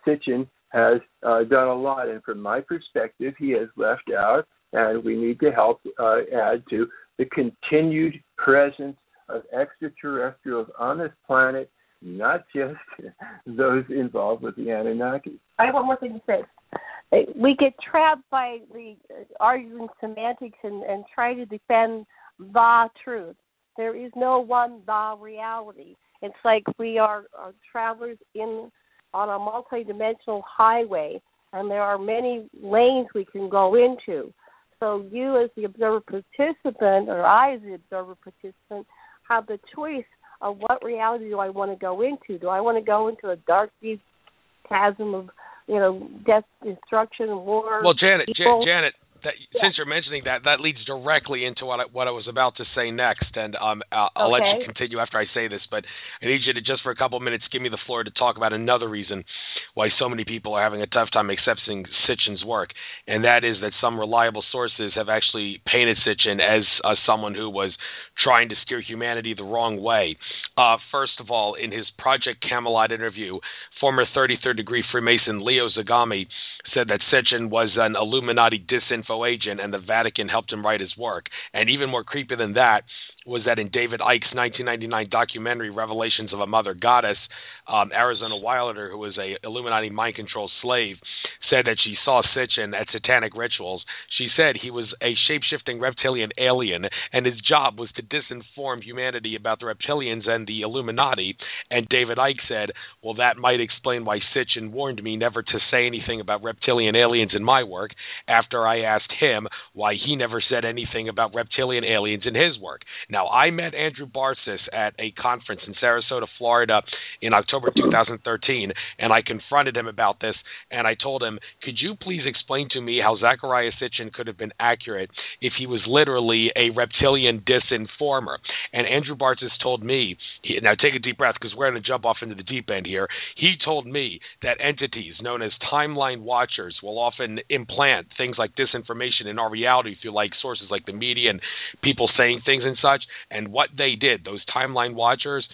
Sitchin has done a lot, and from my perspective, he has left out, and we need to help add to the continued presence of extraterrestrials on this planet, not just those involved with the Anunnaki. I have one more thing to say. We get trapped by the arguing semantics and try to defend the truth. There is no one the reality. It's like we are travelers on a multidimensional highway, and there are many lanes we can go into. So you as the observer participant, or I as the observer participant, have the choice of what reality do I want to go into. Do I want to go into a dark, deep chasm of, death, destruction, war? Well, Janet, since you're mentioning that leads directly into what I was about to say next, and I'll let you continue after I say this, but I need you to just for a couple of minutes give me the floor to talk about another reason why so many people are having a tough time accepting Sitchin's work, and that is that some reliable sources have actually painted Sitchin as someone who was trying to steer humanity the wrong way. First of all, in his Project Camelot interview, former 33rd degree Freemason Leo Zagami said that Sitchin was an Illuminati disinfo agent and the Vatican helped him write his work. And even more creepy than that was that in David Icke's 1999 documentary Revelations of a Mother Goddess, Arizona Wilder, who was a Illuminati mind control slave, said that she saw Sitchin at satanic rituals. She said he was a shape-shifting reptilian alien, and his job was to disinform humanity about the reptilians and the Illuminati. And David Icke said, well, that might explain why Sitchin warned me never to say anything about reptilian aliens in my work, after I asked him why he never said anything about reptilian aliens in his work. Now, I met Andrew Barsis at a conference in Sarasota, Florida in October 2013, and I confronted him about this, and I told him, could you please explain to me how Zecharia Sitchin could have been accurate if he was literally a reptilian disinformer? And Andrew Barsis told me, now take a deep breath because we're going to jump off into the deep end here, he told me that entities known as timeline watchers will often implant things like disinformation in our reality through like sources like the media and people saying things and such. And what they did, those timeline watchers,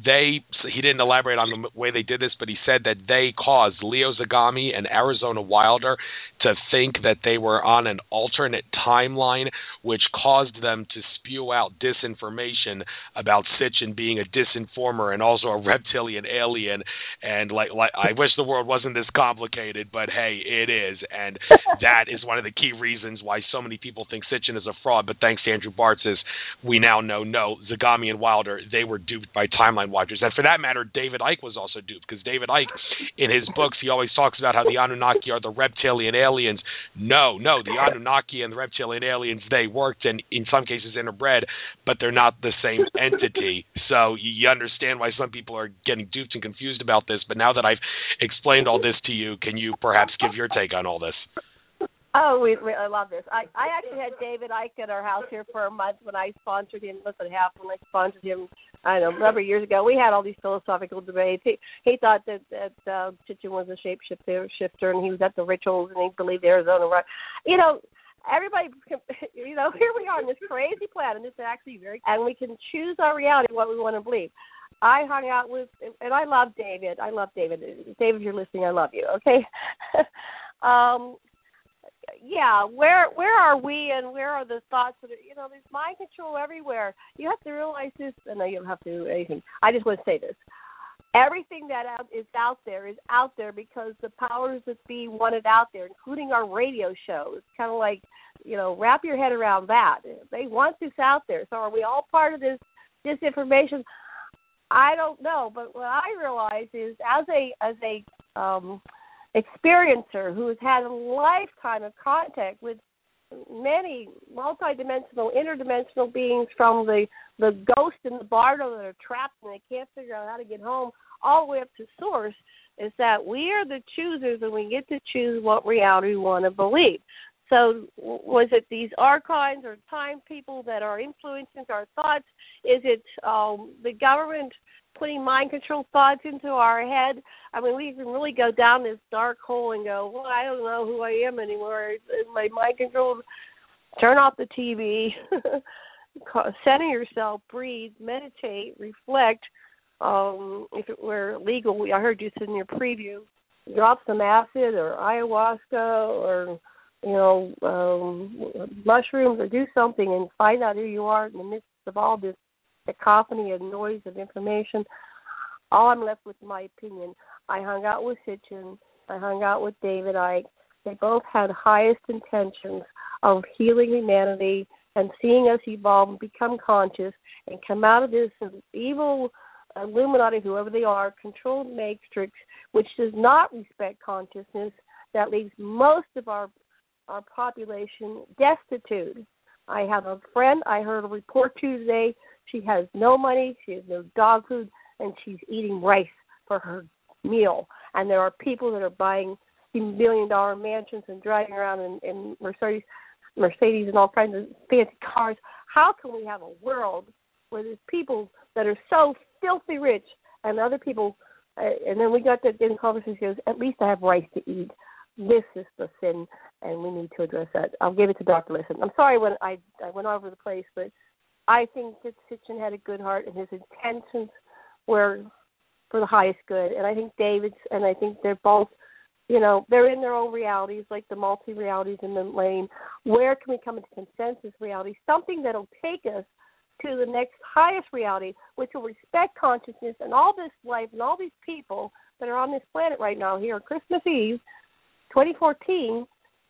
he didn't elaborate on the way they did this, but he said that they caused Leo Zagami and Arizona Wilder to think that they were on an alternate timeline, which caused them to spew out disinformation about Sitchin being a disinformer and also a reptilian alien. And like I wish the world wasn't this complicated, but hey, it is. And that is one of the key reasons why so many people think Sitchin is a fraud. But thanks to Andrew Barsis, we now know, no, Zagami and Wilder, they were duped by timeline watchers. And for that matter, David Icke was also duped, because David Icke, in his books, he always talks about how the Anunnaki are the reptilian aliens. No, the Anunnaki and the reptilian aliens, they worked and in some cases interbred, but they're not the same entity. So you understand why some people are getting duped and confused about this. But now that I've explained all this to you, can you perhaps give your take on all this? Oh, I love this. I actually had David Icke at our house here for a month when I sponsored him, when I sponsored him, I don't know, a number of years ago. We had all these philosophical debates. He thought that Sitchin was a shapeshifter, and he was at the rituals, and he believed Arizona. Everybody, here we are on this crazy planet. This is actually and we can choose our reality, what we want to believe. I hung out with, and I love David. David, you're listening, I love you, okay? Yeah, where are we, and where are the thoughts that are, there's mind control everywhere. You have to realize this, and no, you don't have to do anything. I just want to say this. Everything that is out there because the powers that be want it out there, including our radio shows. Kind of like, wrap your head around that. They want this out there. So are we all part of this disinformation? I don't know, but what I realize is as a experiencer who has had a lifetime of contact with many multidimensional, interdimensional beings, from the ghost in the bardo that are trapped and they can't figure out how to get home, all the way up to source, is that we are the choosers and we get to choose what reality we want to believe. So was it these archons or time people that are influencing our thoughts? Is it the government putting mind control thoughts into our head? I mean, we can really go down this dark hole and go, well, I don't know who I am anymore. My mind control. Turn off the TV. Center yourself, breathe, meditate, reflect. If it were legal, I heard you said in your preview, drop some acid or ayahuasca or mushrooms, or do something and find out who you are in the midst of all this cacophony and noise of information. All I'm left with, my opinion, I hung out with Sitchin, I hung out with David Icke. They both had highest intentions of healing humanity and seeing us evolve and become conscious and come out of this evil Illuminati, whoever they are, controlled matrix, which does not respect consciousness, that leaves most of our population destitute. I have a friend, I heard a report Tuesday, she has no money, she has no dog food, and she's eating rice for her meal. And there are people that are buying $1 billion mansions and driving around in Mercedes and all kinds of fancy cars. How can we have a world where there's people that are so filthy rich and other people, and then we got that in conversation, at least I have rice to eat. This is the sin, and we need to address that. I'll give it to Dr. Lessin. I'm sorry when I went over the place, but I think that Sitchin had a good heart, and his intentions were for the highest good. And I think David's, and I think they're both, they're in their own realities, like the multi-realities in the lane. Where can we come into consensus reality, something that will take us to the next highest reality, which will respect consciousness and all this life and all these people that are on this planet right now here on Christmas Eve, 2014,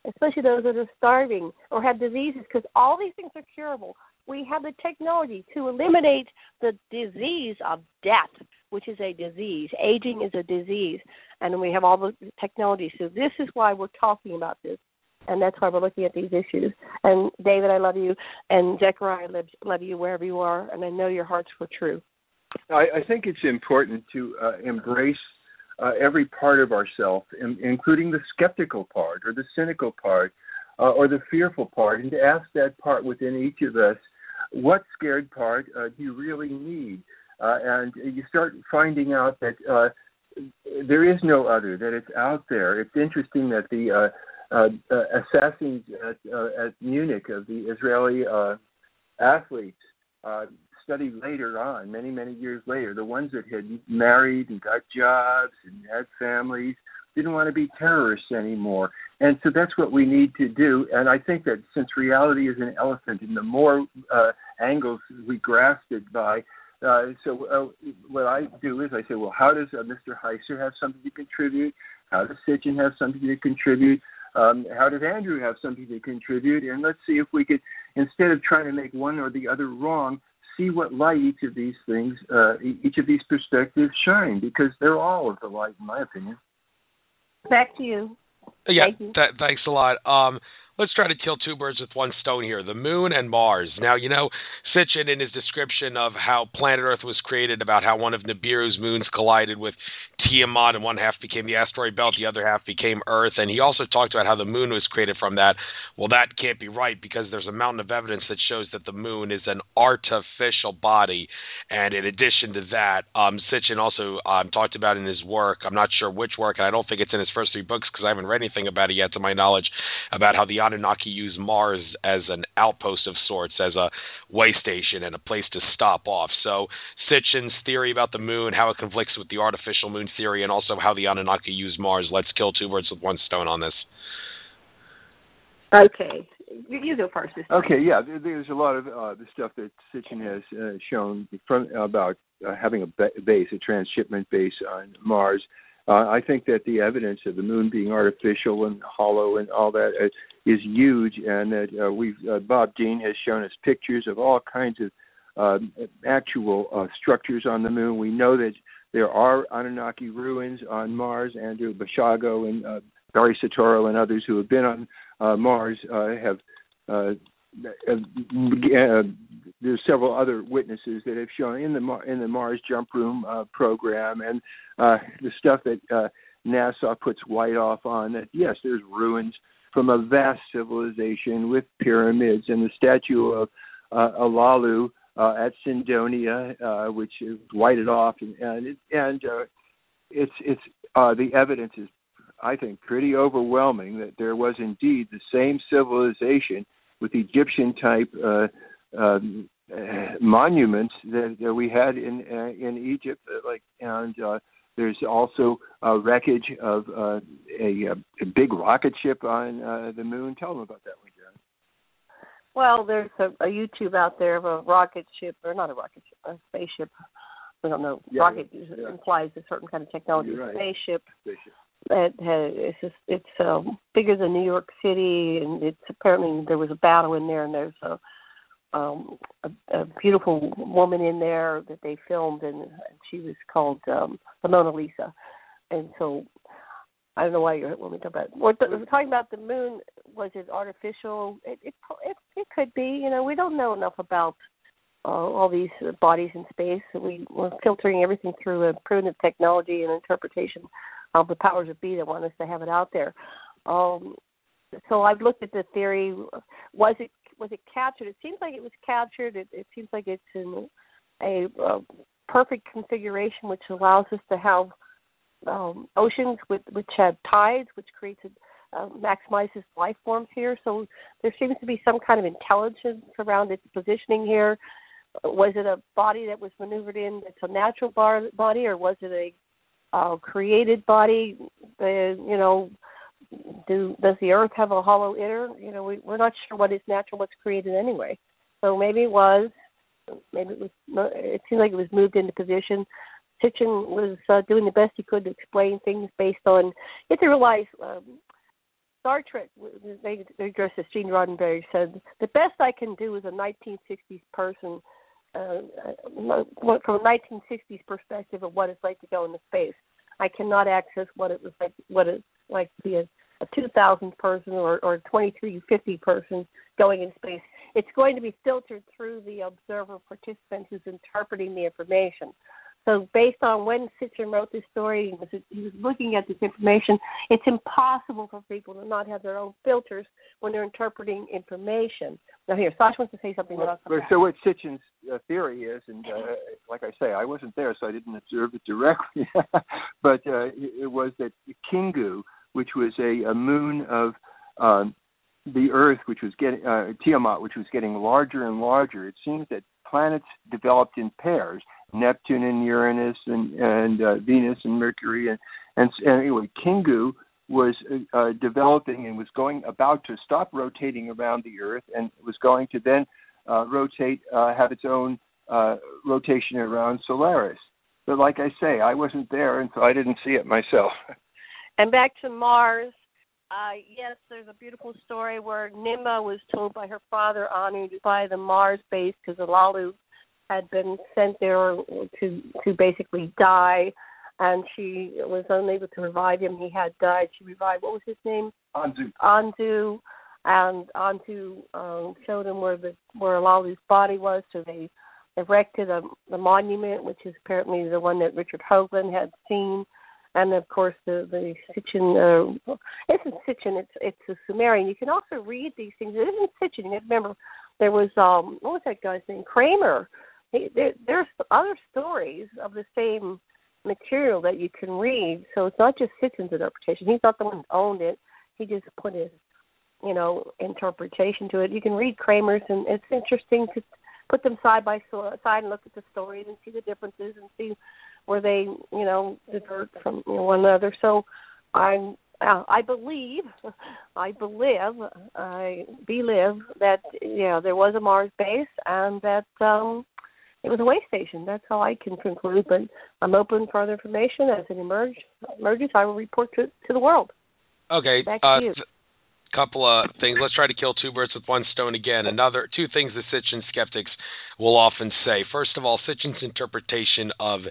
especially those that are starving or have diseases, because all these things are curable. We have the technology to eliminate the disease of death, which is a disease. Aging is a disease, and we have all the technology. So this is why we're talking about this, and that's why we're looking at these issues. And David, I love you, and Zechariah, I love you wherever you are, and I know your hearts were true. I think it's important to embrace every part of ourselves, including the skeptical part or the cynical part or the fearful part, and to ask that part within each of us, what scared part do you really need? And you start finding out that there is no other, that it's out there. It's interesting that the assassins at Munich of the Israeli athletes studied later on, many, many years later, the ones that had married and got jobs and had families didn't want to be terrorists anymore. And so that's what we need to do. And I think that since reality is an elephant, and the more angles we grasp it by, what I do is I say, well, how does Mr. Heiser have something to contribute? How does Sitchin have something to contribute? How does Andrew have something to contribute? And let's see if we could, instead of trying to make one or the other wrong, see what light each of these things, each of these perspectives shine, because they're all of the light, in my opinion. Back to you. Yeah, Thank you. Thanks a lot. Let's try to kill two birds with one stone here, the moon and Mars. Now, Sitchin, in his description of how planet Earth was created, about how one of Nibiru's moons collided with Tiamat and one half became the asteroid belt, the other half became Earth, and he also talked about how the moon was created from that. Well, that can't be right, because there's a mountain of evidence that shows that the moon is an artificial body. And in addition to that, Sitchin also talked about in his work, I'm not sure which work, and I don't think it's in his first 3 books because I haven't read anything about it yet to my knowledge, about how the Anunnaki use Mars as an outpost of sorts, as a way station and a place to stop off. So Sitchin's theory about the moon, how it conflicts with the artificial moon theory, and also how the Anunnaki use Mars. Let's kill two birds with one stone on this. Okay. You go first. Okay, yeah. There's a lot of the stuff that Sitchin has shown about having a base, a transshipment base on Mars. I think that the evidence of the moon being artificial and hollow and all that is huge, and that Bob Dean has shown us pictures of all kinds of actual structures on the moon. We know that there are Anunnaki ruins on Mars. Andrew Bashago and Barry Soetoro and others who have been on Mars have there's several other witnesses that have shown in the Mars Jump Room program, and the stuff that NASA puts white off on, that yes, there's ruins from a vast civilization with pyramids and the statue of Alalu at Sindonia, which is whited off, and it's the evidence is, I think, pretty overwhelming that there was indeed the same civilization with Egyptian type monuments that we had in Egypt, there's also wreckage of a big rocket ship on the moon. Tell them about that one, Janet. Well, there's a YouTube out there of a rocket ship, or not a rocket ship, a spaceship. I don't know. Yeah, rocket implies a certain kind of technology. Right. Spaceship. It's bigger than New York City, and it's apparently there was a battle in there, and there's a beautiful woman in there that they filmed, and she was called the Mona Lisa. And so I don't know why you're when we talk about we're talking about the moon. Was it artificial? It could be. You know, we don't know enough about all these bodies in space. We're filtering everything through a primitive technology and interpretation of the powers that be that want us to have it out there. So I've looked at the theory. Was it captured? It seems like it was captured. It seems like it's in a perfect configuration, which allows us to have oceans which have tides, which creates maximizes life forms here. So there seems to be some kind of intelligence around its positioning here. Was it a body that was maneuvered in? It's a natural body, or was it a created body? Does the Earth have a hollow inner? You know, we're not sure what is natural, what's created anyway. So maybe it was. Maybe it was. It seemed like it was moved into position. Sitchin was doing the best he could to explain things based on. You have to realize Star Trek. They addressed this. Gene Roddenberry said the best I can do is a 1960s person. From a 1960s perspective of what it's like to go into space. I cannot access what it's like to be a 2000 person or 2350 person going in space. It's going to be filtered through the observer participant who's interpreting the information. So based on when Sitchin wrote this story, he was looking at this information, it's impossible for people to not have their own filters when they're interpreting information. Now here, Sasha wants to say something. So what Sitchin's theory is, and like I say, I wasn't there, so I didn't observe it directly, but it was that Kingu, which was a moon of the Earth, which was getting, Tiamat, which was getting larger and larger, it seems that planets developed in pairs, Neptune and Uranus and Venus and Mercury. And anyway, Kingu was developing and was about to stop rotating around the Earth and was going to then have its own rotation around Solaris. But like I say, I wasn't there, and so I didn't see it myself. And back to Mars. Yes, there's a beautiful story where Ninmah was told by her father, Anu, to buy the Mars base because Alalu had been sent there to basically die, and she was unable to revive him. He had died. She revived, what was his name? Anzu. And Anzu showed him where Alalu's body was, so they erected the monument, which is apparently the one that Richard Hoagland had seen. And of course, the Sitchin isn't Sitchin; it's a Sumerian. You can also read these things. It isn't Sitchin. You remember there was what was that guy's name? Kramer. There's other stories of the same material that you can read. So it's not just Sitchin's interpretation. He's not the one who owned it. He just put his, interpretation to it. You can read Kramer's, and it's interesting to put them side by side and look at the stories and see the differences and see where they, divert from one another. So I believe that there was a Mars base and that it was a way station. That's how I can conclude. But I'm open for other information as it emerges. I will report to the world. Okay. Back to you. Couple of things. Let's try to kill two birds with one stone again. Two things that Sitchin skeptics will often say. First of all, Sitchin's interpretation of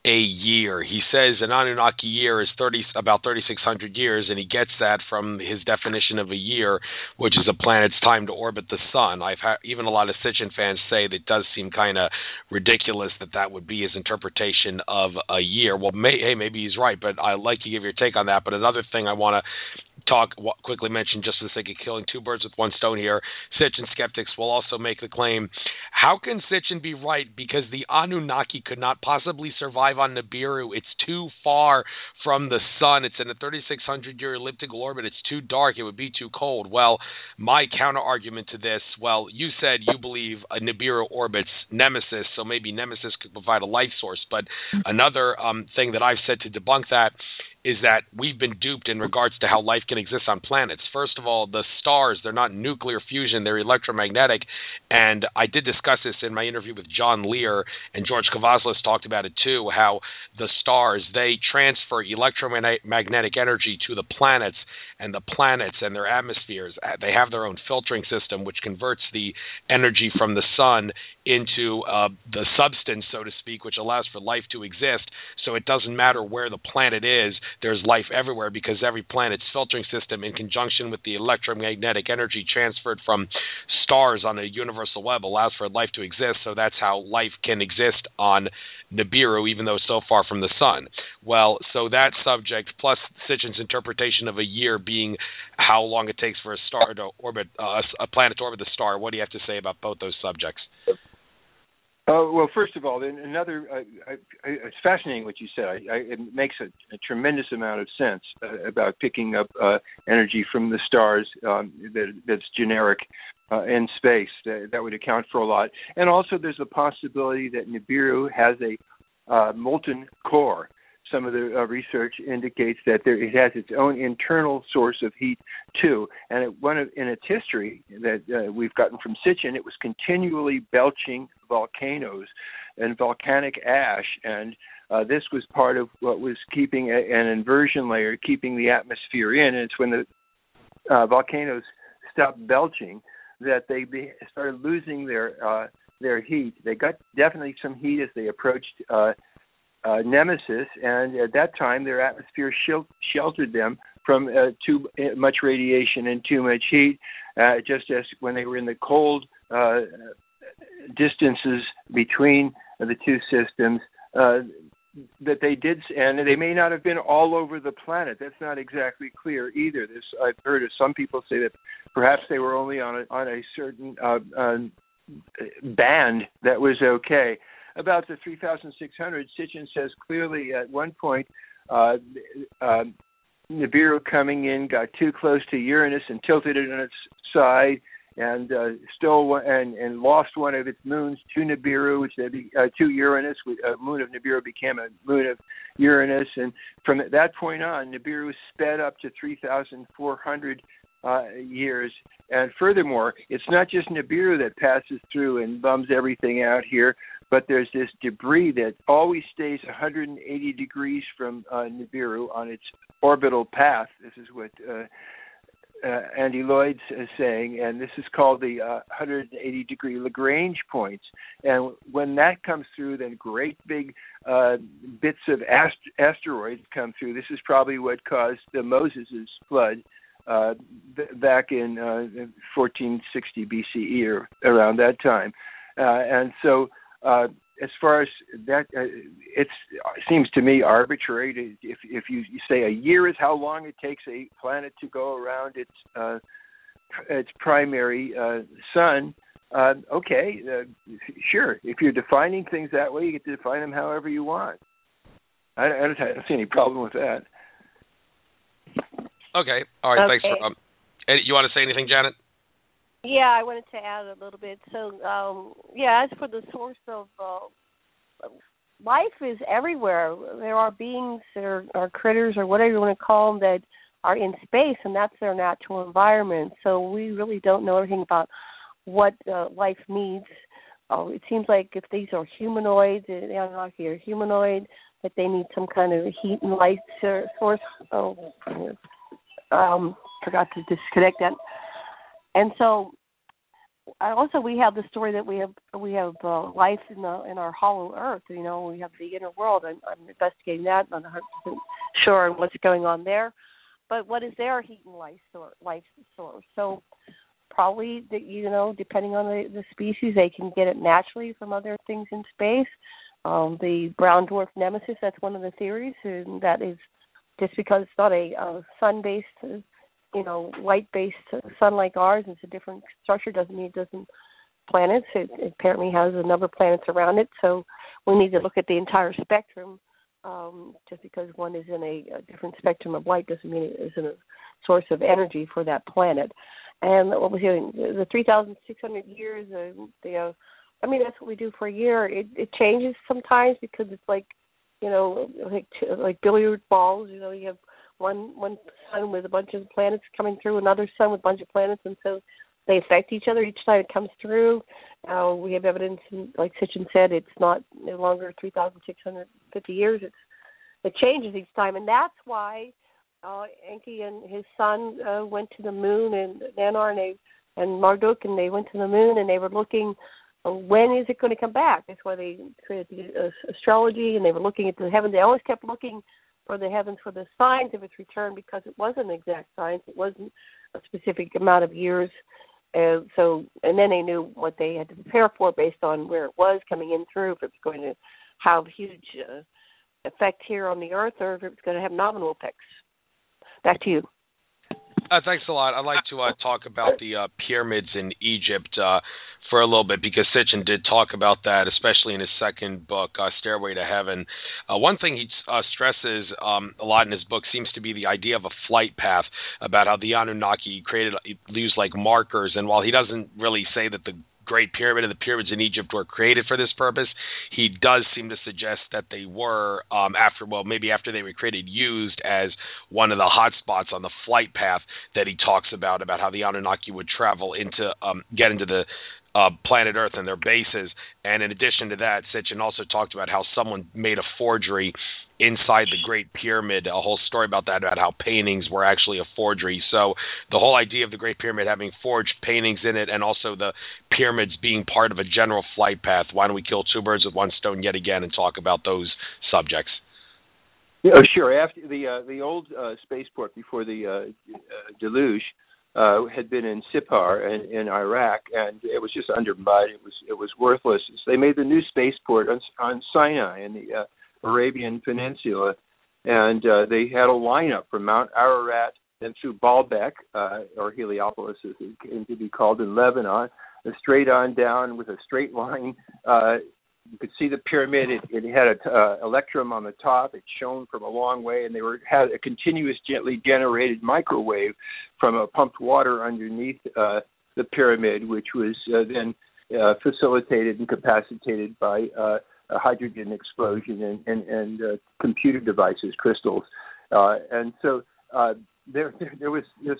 a year. He says an Anunnaki year is about 3,600 years, and he gets that from his definition of a year, which is a planet's time to orbit the sun. I've had even a lot of Sitchin fans say that it does seem kind of ridiculous that would be his interpretation of a year. Well, maybe he's right, but I'd like to give your take on that. But another thing I want to quickly mention, just for the sake of killing two birds with one stone here, Sitchin skeptics will also make the claim, how can Sitchin be right? Because the Anunnaki could not possibly survive on Nibiru. It's too far from the sun. It's in a 3,600-year elliptical orbit. It's too dark. It would be too cold. Well, my counter-argument to this, well, you said you believe a Nibiru orbits Nemesis, so maybe Nemesis could provide a life source. But another thing that I've said to debunk that is that we've been duped in regards to how life can exist on planets. First of all, the stars, they're not nuclear fusion, they're electromagnetic. And I did discuss this in my interview with John Lear, and George Kavazlis talked about it too, how the stars, they transfer electromagnetic energy to the planets, and the planets and their atmospheres, they have their own filtering system, which converts the energy from the sun into the substance, so to speak, which allows for life to exist. So it doesn't matter where the planet is, there's life everywhere, because every planet's filtering system, in conjunction with the electromagnetic energy transferred from stars on a universal web, allows for life to exist. So that's how life can exist on Nibiru, even though it's so far from the sun. Well, so that subject, plus Sitchin's interpretation of a year being how long it takes for a star to orbit, a planet to orbit the star, what do you have to say about both those subjects? Well, first of all, it's fascinating what you said. It makes a tremendous amount of sense about picking up energy from the stars that's generic in space. That would account for a lot. And also there's a possibility that Nibiru has a molten core. Some of the research indicates that it has its own internal source of heat too. And in its history that we've gotten from Sitchin, it was continually belching volcanoes and volcanic ash. And this was part of what was keeping an inversion layer, keeping the atmosphere in. And it's when the volcanoes stopped belching that they started losing their heat. They got definitely some heat as they approached Nemesis, and at that time their atmosphere sheltered them from too much radiation and too much heat, just as when they were in the cold distances between the two systems, that they did, and they may not have been all over the planet. That's not exactly clear either. I've heard of some people say that perhaps they were only on a certain band that was okay. About the 3,600, Sitchin says clearly at one point Nibiru coming in got too close to Uranus and tilted it on its side, and lost one of its moons to Nibiru, which to Uranus. A moon of Nibiru became a moon of Uranus, and from that point on, Nibiru sped up to 3,400 years. And furthermore, it's not just Nibiru that passes through and bums everything out here, but there's this debris that always stays 180 degrees from Nibiru on its orbital path. This is what Andy Lloyd's saying, and this is called the 180-degree Lagrange points. And when that comes through, then great big bits of asteroids come through. This is probably what caused the Moses' flood back in 1460 BCE or around that time. And so as far as that, it seems to me arbitrary if you say a year is how long it takes a planet to go around its primary sun. Okay, sure. If you're defining things that way, you get to define them however you want. I don't see any problem with that. Okay. All right. Okay. Thanks for. You want to say anything, Janet? Yeah, I wanted to add a little bit. So, as for the source of life is everywhere. There are beings or critters or whatever you want to call them that are in space, and that's their natural environment. So we really don't know anything about what life needs. It seems like if these are humanoids, the Anunnaki are humanoid, that they need some kind of heat and light source. Forgot to disconnect that. And so, also we have the story that we have life in our hollow Earth. You know, we have the inner world. I'm investigating that. I'm not 100% sure on what's going on there. But what is their heat and life source? So probably, depending on the species, they can get it naturally from other things in space. The brown dwarf nemesis, that's one of the theories, and that is just because it's not a sun-based light-based sun like ours. It's a different structure. Doesn't mean it doesn't planets. It apparently has a number of planets around it. So we need to look at the entire spectrum. Just because one is in a different spectrum of light doesn't mean it isn't a source of energy for that planet. And what was the 3,600 years? That's what we do for a year. It changes sometimes because it's like billiard balls. You have one sun with a bunch of planets coming through, another sun with a bunch of planets, and so they affect each other each time it comes through. We have evidence, like Sitchin said, it's not no longer 3,650 years. It changes each time, and that's why Enki and his son went to the moon, and Nanar and Marduk, and they went to the moon, and they were looking, when is it going to come back? That's why they created the astrology, and they were looking at the heavens. They always kept looking for the heavens for the signs of its return because it wasn't exact science. It wasn't a specific amount of years. And then they knew what they had to prepare for based on where it was coming in through, if it was going to have huge effect here on the Earth or if it was going to have nominal effects. Back to you. Thanks a lot. I'd like to talk about the pyramids in Egypt for a little bit because Sitchin did talk about that, especially in his second book, Stairway to Heaven. One thing he stresses a lot in his book seems to be the idea of a flight path, about how the Anunnaki used like markers. And while he doesn't really say that the Great Pyramid and the pyramids in Egypt were created for this purpose, he does seem to suggest that they were, after they were created, used as one of the hot spots on the flight path that he talks about how the Anunnaki would travel get into the planet Earth and their bases. And in addition to that, Sitchin also talked about how someone made a forgery inside the Great Pyramid, a whole story about that, about how paintings were actually a forgery. So the whole idea of the Great Pyramid having forged paintings in it, and also the pyramids being part of a general flight path. Why don't we kill two birds with one stone yet again and talk about those subjects? Yeah, sure. After the old spaceport before the deluge had been in Sipar in Iraq, and it was just under mud. It was worthless. So they made the new spaceport on Sinai in the Arabian Peninsula, and they had a lineup from Mount Ararat and through Baalbek, or Heliopolis as it came to be called, in Lebanon, and straight on down with a straight line. You could see the pyramid. It had an electrum on the top. It shone from a long way, and they had a continuous, gently generated microwave from a pumped water underneath the pyramid, which was then facilitated and capacitated by a hydrogen explosion and computer devices, crystals, and so there was this.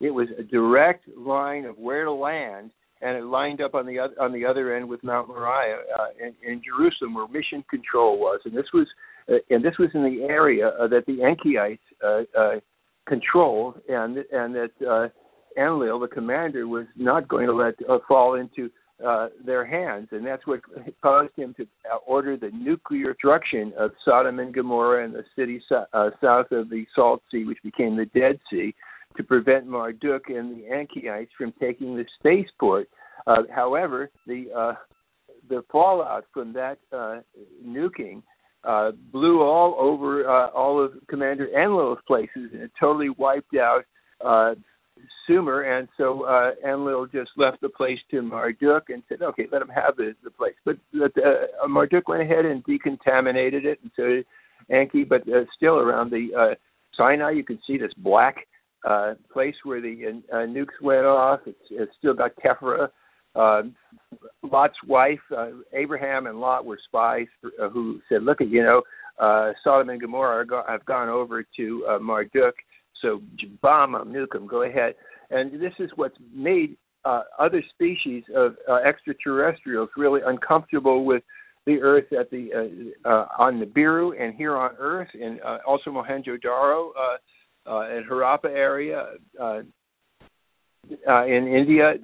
It was a direct line of where to land, and it lined up on the other end with Mount Moriah in Jerusalem, where mission control was, and this was in the area that the Enkyites controlled, and that Enlil, the commander, was not going to let fall into their hands, and that's what caused him to order the nuclear destruction of Sodom and Gomorrah and the city south of the Salt Sea, which became the Dead Sea, to prevent Marduk and the Enkyites from taking the spaceport. However, the fallout from that nuking blew all over all of Commander Enlil's places, and it totally wiped out Sumer, and so Enlil just left the place to Marduk and said, okay, let him have the place. But Marduk went ahead and decontaminated it, and so did Enki, but still around the Sinai, you can see this black place where the nukes went off. It's still got Kephra. Lot's wife, Abraham and Lot were spies who said, look, Sodom and Gomorrah have gone over to Marduk, so bomb them, nuke them, go ahead. And this is what's made other species of extraterrestrials really uncomfortable with the Earth on Nibiru and here on Earth, and also Mohenjo-Daro and Harappa area in India.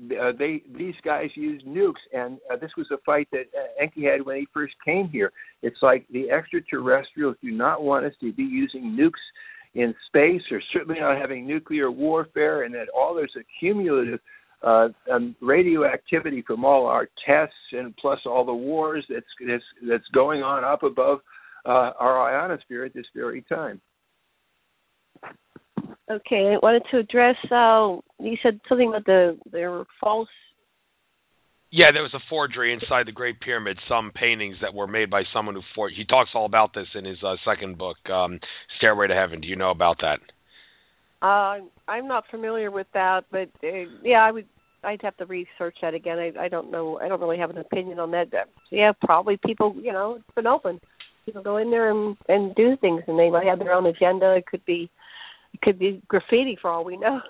These guys used nukes, and this was a fight that Enki had when he first came here. It's like the extraterrestrials do not want us to be using nukes in space, or certainly not having nuclear warfare, and that there's a cumulative radioactivity from all our tests, and plus all the wars that's going on up above our ionosphere at this very time. Okay, I wanted to address, you said something about there were false... Yeah, there was a forgery inside the Great Pyramid, some paintings that were made by someone who forged. He talks all about this in his second book, Stairway to Heaven. Do you know about that? I'm not familiar with that, but yeah, I'd have to research that again. I don't know. I don't really have an opinion on that. Yeah, probably people, it's been open. People go in there and do things, and they might have their own agenda. It could be graffiti for all we know.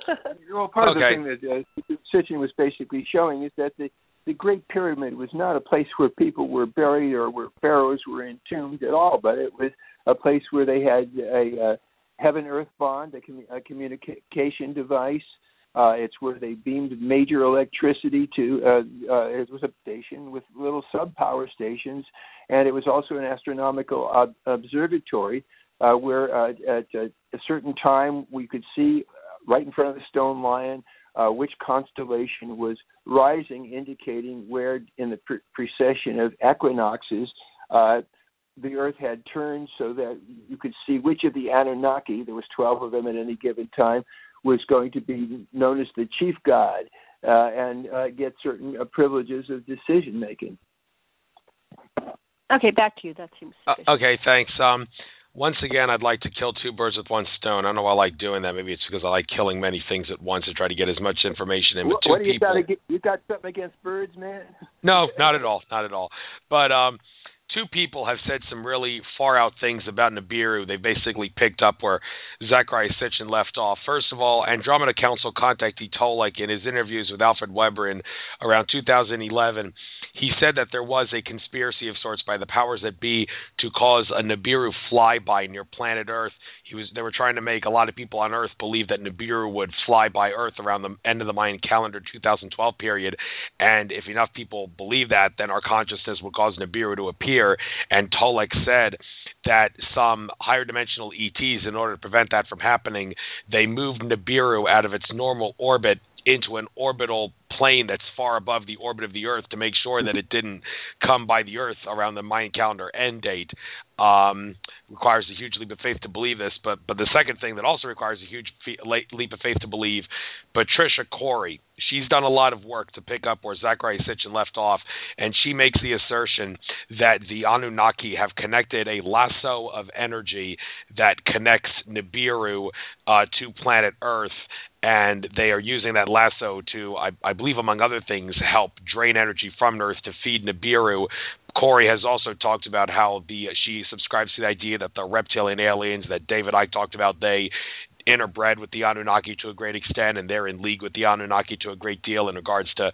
Well, part of the thing that Sitchin was basically showing is that the Great Pyramid was not a place where people were buried or where pharaohs were entombed at all, but it was a place where they had a heaven-earth bond, a communication device. It's where they beamed major electricity to. It was a station with little sub-power stations, and it was also an astronomical observatory where at a certain time we could see right in front of the stone lion which constellation was rising, indicating where in the precession of equinoxes the Earth had turned, so that you could see which of the Anunnaki, there was 12 of them at any given time, was going to be known as the chief god and get certain privileges of decision making. Okay, back to you. That seems sufficient. Okay, thanks. Once again, I'd like to kill two birds with one stone. I don't know why I like doing that. Maybe it's because I like killing many things at once to try to get as much information in. But what do you got something against birds, man? No, not at all. Not at all. But two people have said some really far-out things about Nibiru. They basically picked up where Zecharia Sitchin left off. First of all, Andromeda Council contactee Tolek in his interviews with Alfred Weber in around 2011. He said that there was a conspiracy of sorts by the powers that be to cause a Nibiru flyby near planet Earth. They were trying to make a lot of people on Earth believe that Nibiru would fly by Earth around the end of the Mayan calendar 2012 period, and if enough people believe that, then our consciousness would cause Nibiru to appear. And Tolek said that some higher dimensional ETs, in order to prevent that from happening, they moved Nibiru out of its normal orbit into an orbital plane that's far above the orbit of the Earth to make sure that it didn't come by the Earth around the Mayan calendar end date. Requires a huge leap of faith to believe this, but the second thing that also requires a huge leap of faith to believe, Patricia Corey, she's done a lot of work to pick up where Zecharia Sitchin left off, and she makes the assertion that the Anunnaki have connected a lasso of energy that connects Nibiru to planet Earth, and they are using that lasso to, I believe, among other things, help drain energy from Earth to feed Nibiru. Corey has also talked about how she subscribes to the idea that the reptilian aliens that David Icke talked about, they interbred with the Anunnaki to a great extent, and they're in league with the Anunnaki to a great deal in regards to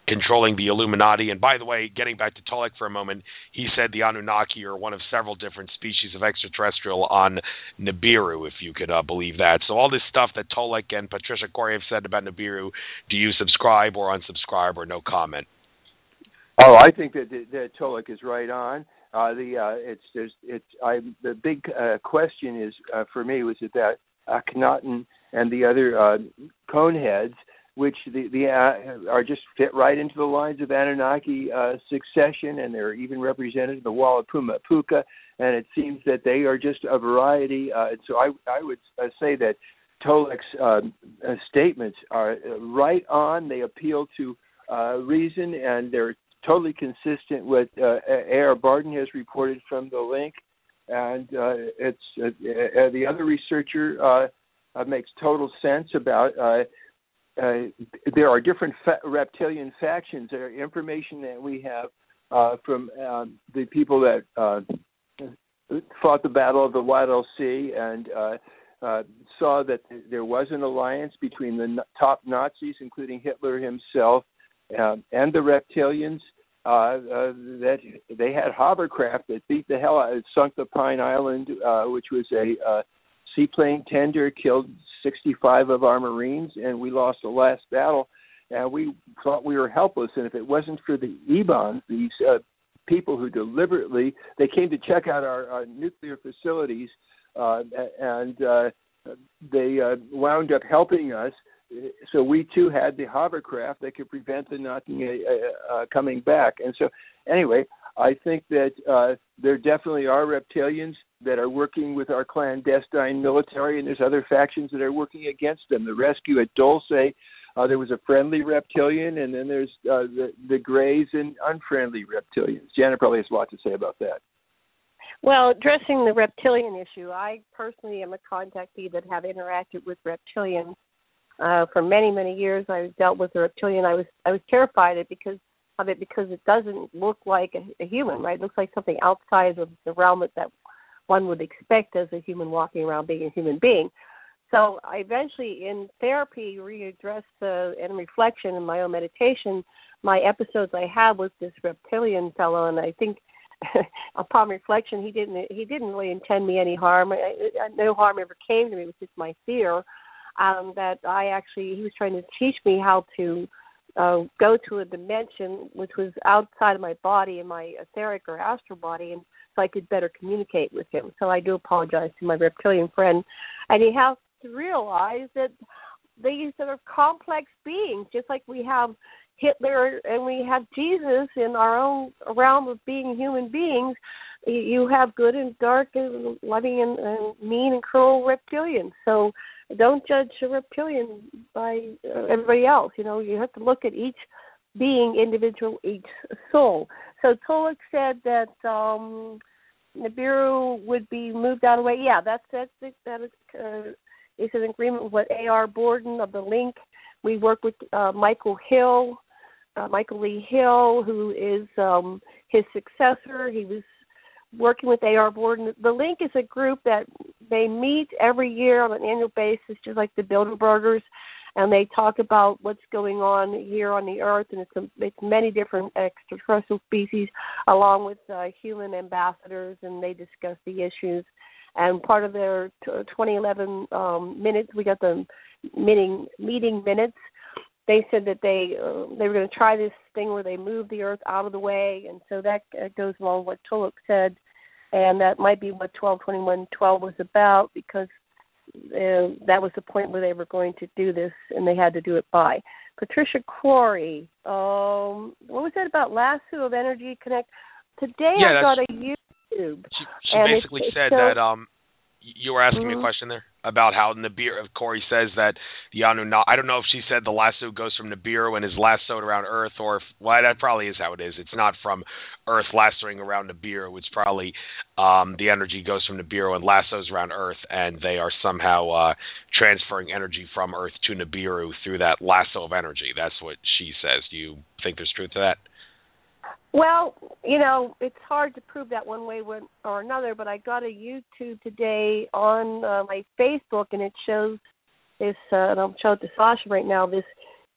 controlling the Illuminati. And by the way, getting back to Tolek for a moment, he said the Anunnaki are one of several different species of extraterrestrial on Nibiru, if you could believe that. So all this stuff that Tolek and Patricia Corey have said about Nibiru, do you subscribe or unsubscribe or no comment? Oh, I think that Tolek is right on. The big question is for me was that Akhenaten and the other cone heads, which are just fit right into the lines of Anunnaki succession, and they're even represented in the wall of Pumapuka, and it seems that they are just a variety. So I would say that Tolek's statements are right on. They appeal to reason, and they're totally consistent with A.R. Barden has reported from the link, and it's the other researcher makes total sense about. There are different reptilian factions. There are information that we have from the people that fought the Battle of the Weddell Sea and saw that there was an alliance between the top Nazis, including Hitler himself, and the reptilians, that they had hovercraft that beat the hell out. It sunk the Pine Island, which was a seaplane tender, killed 65 of our Marines, and we lost the last battle. And we thought we were helpless. And if it wasn't for the Ebons, these people who deliberately, they came to check out our nuclear facilities, and they wound up helping us. So we too had the hovercraft that could prevent the Nazi coming back. And so anyway, I think that there definitely are reptilians. that are working with our clandestine military, and there's other factions that are working against them. The rescue at Dulce, there was a friendly reptilian, and then there's the Greys and unfriendly reptilians. Janet probably has a lot to say about that. Well, addressing the reptilian issue, I personally am a contactee that have interacted with reptilians. For many, many years, I dealt with a reptilian. I was terrified because it doesn't look like a human, right? It looks like something outside of the realm that one would expect as a human walking around being a human being. So I eventually, in therapy, readdressed and reflection in my own meditation, my episodes I had with this reptilian fellow, and I think upon reflection, he didn't really intend me any harm. No harm ever came to me. It was just my fear that he was trying to teach me how to go to a dimension which was outside of my body, in my etheric or astral body, and so I could better communicate with him. So I do apologize to my reptilian friend. And you have to realize that these are complex beings, just like we have Hitler and we have Jesus in our own realm of being human beings. You have good and dark and loving and mean and cruel reptilians. So don't judge a reptilian by everybody else. You have to look at each being individual, each soul. So Tulloch said that Nibiru would be moved out of the way. Yeah, that is in agreement with what A.R. Borden of the Link. We work with Michael Lee Hill, who is his successor. He was working with A.R. Borden. The Link is a group that they meet every year on an annual basis, just like the Bilderbergers, and they talk about what's going on here on the Earth, and it's many different extraterrestrial species, along with human ambassadors, and they discuss the issues. And part of their 2011 minutes, we got the meeting minutes. They said that they were going to try this thing where they move the Earth out of the way, and so that goes along with what Tulloch said, and that might be what 12-21-12 was about, because that was the point where they were going to do this, and they had to do it by. Patricia Quarry, what was that about lasso of energy connect? Today I got a YouTube. She basically said that you were asking me a question there about how Nibiru, Corey says that the Anunnaki, I don't know if she said the lasso goes from Nibiru and is lassoed around Earth, or that probably is how it is. It's not from Earth lassoing around Nibiru. It's probably the energy goes from Nibiru and lassos around Earth, and they are somehow transferring energy from Earth to Nibiru through that lasso of energy. That's what she says. Do you think there's truth to that? Well, it's hard to prove that one way or another, but I got a YouTube today on my Facebook, and it shows this, and I'll show it to Sasha right now, this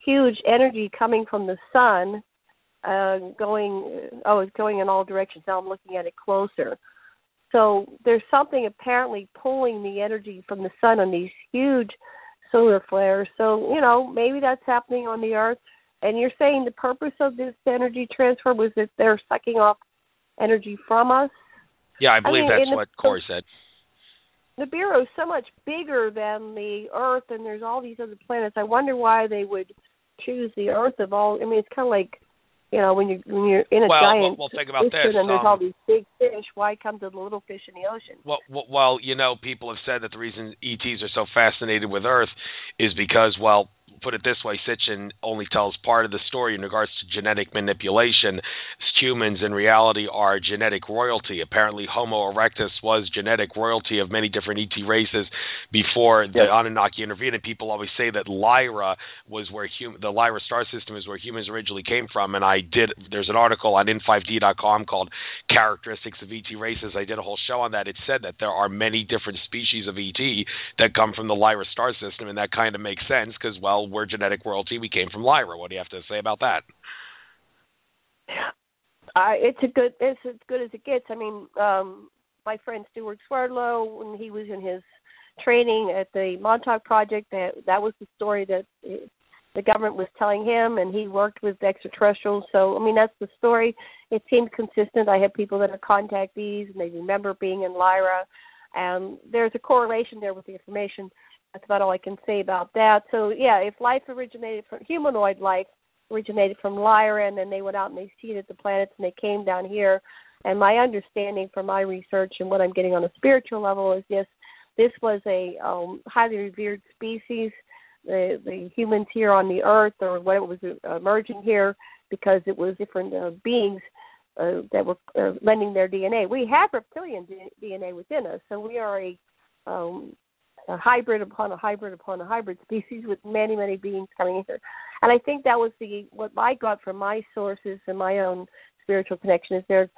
huge energy coming from the sun, it's going in all directions. Now I'm looking at it closer. So there's something apparently pulling the energy from the sun on these huge solar flares. So, maybe that's happening on the Earth. And you're saying the purpose of this energy transfer was that they're sucking off energy from us? Yeah, I believe that's what Corey said. Nibiru is so much bigger than the Earth, and there's all these other planets. I wonder why they would choose the Earth of all. I mean, it's kind of like, when you're in a giant think about ocean this. And there's all these big fish, why come to the little fish in the ocean? Well, people have said that the reason ETs are so fascinated with Earth is because, put it this way, Sitchin only tells part of the story in regards to genetic manipulation. Humans, in reality, are genetic royalty. Apparently, Homo erectus was genetic royalty of many different ET races before the Anunnaki intervened. And people always say that Lyra was where the Lyra star system is where humans originally came from. And there's an article on in5d.com called Characteristics of ET Races. I did a whole show on that. It said that there are many different species of ET that come from the Lyra star system, and that kind of makes sense because, we're genetic royalty. We came from Lyra. What do you have to say about that? It's as good as it gets. I mean, my friend Stuart Swerdlow, when he was in his training at the Montauk Project, that was the story that the government was telling him, and he worked with extraterrestrials. So, I mean, that's the story. It seemed consistent. I have people that are contactees, and they remember being in Lyra, and there's a correlation there with the information. That's about all I can say about that. So, if humanoid life originated from Lyra, and then they went out and they seeded the planets, and they came down here, And my understanding from my research and what I'm getting on a spiritual level is this was a highly revered species. The humans here on the earth, or what it was emerging here, because it was different beings that were lending their DNA. We have reptilian DNA within us, so we are a hybrid upon a hybrid upon a hybrid species with many, many beings coming in here. And I think that was what I got from my sources and my own spiritual connection, is they're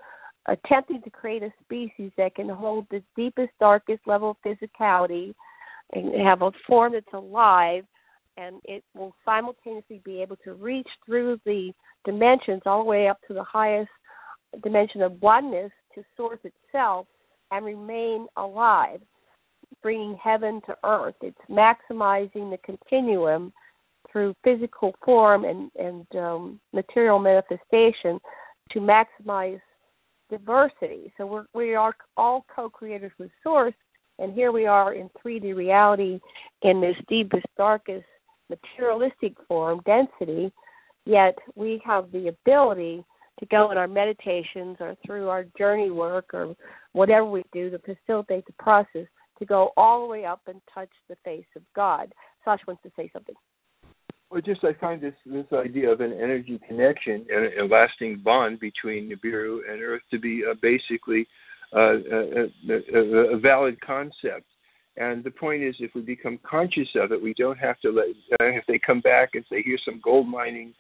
attempting to create a species that can hold the deepest, darkest level of physicality and have a form that's alive, and it will simultaneously be able to reach through the dimensions all the way up to the highest dimension of oneness to source itself and remain alive, bringing heaven to earth. It's maximizing the continuum through physical form and material manifestation to maximize diversity. So we are all co-creators with Source, and here we are in 3D reality in this deepest, darkest, materialistic form, density, yet we have the ability to go in our meditations or through our journey work or whatever we do to facilitate the process to go all the way up and touch the face of God. Sasha wants to say something. Well, just I find this idea of an energy connection and a lasting bond between Nibiru and Earth to be basically a valid concept. And the point is, if we become conscious of it, we don't have to let, if they come back and say, here's some gold mining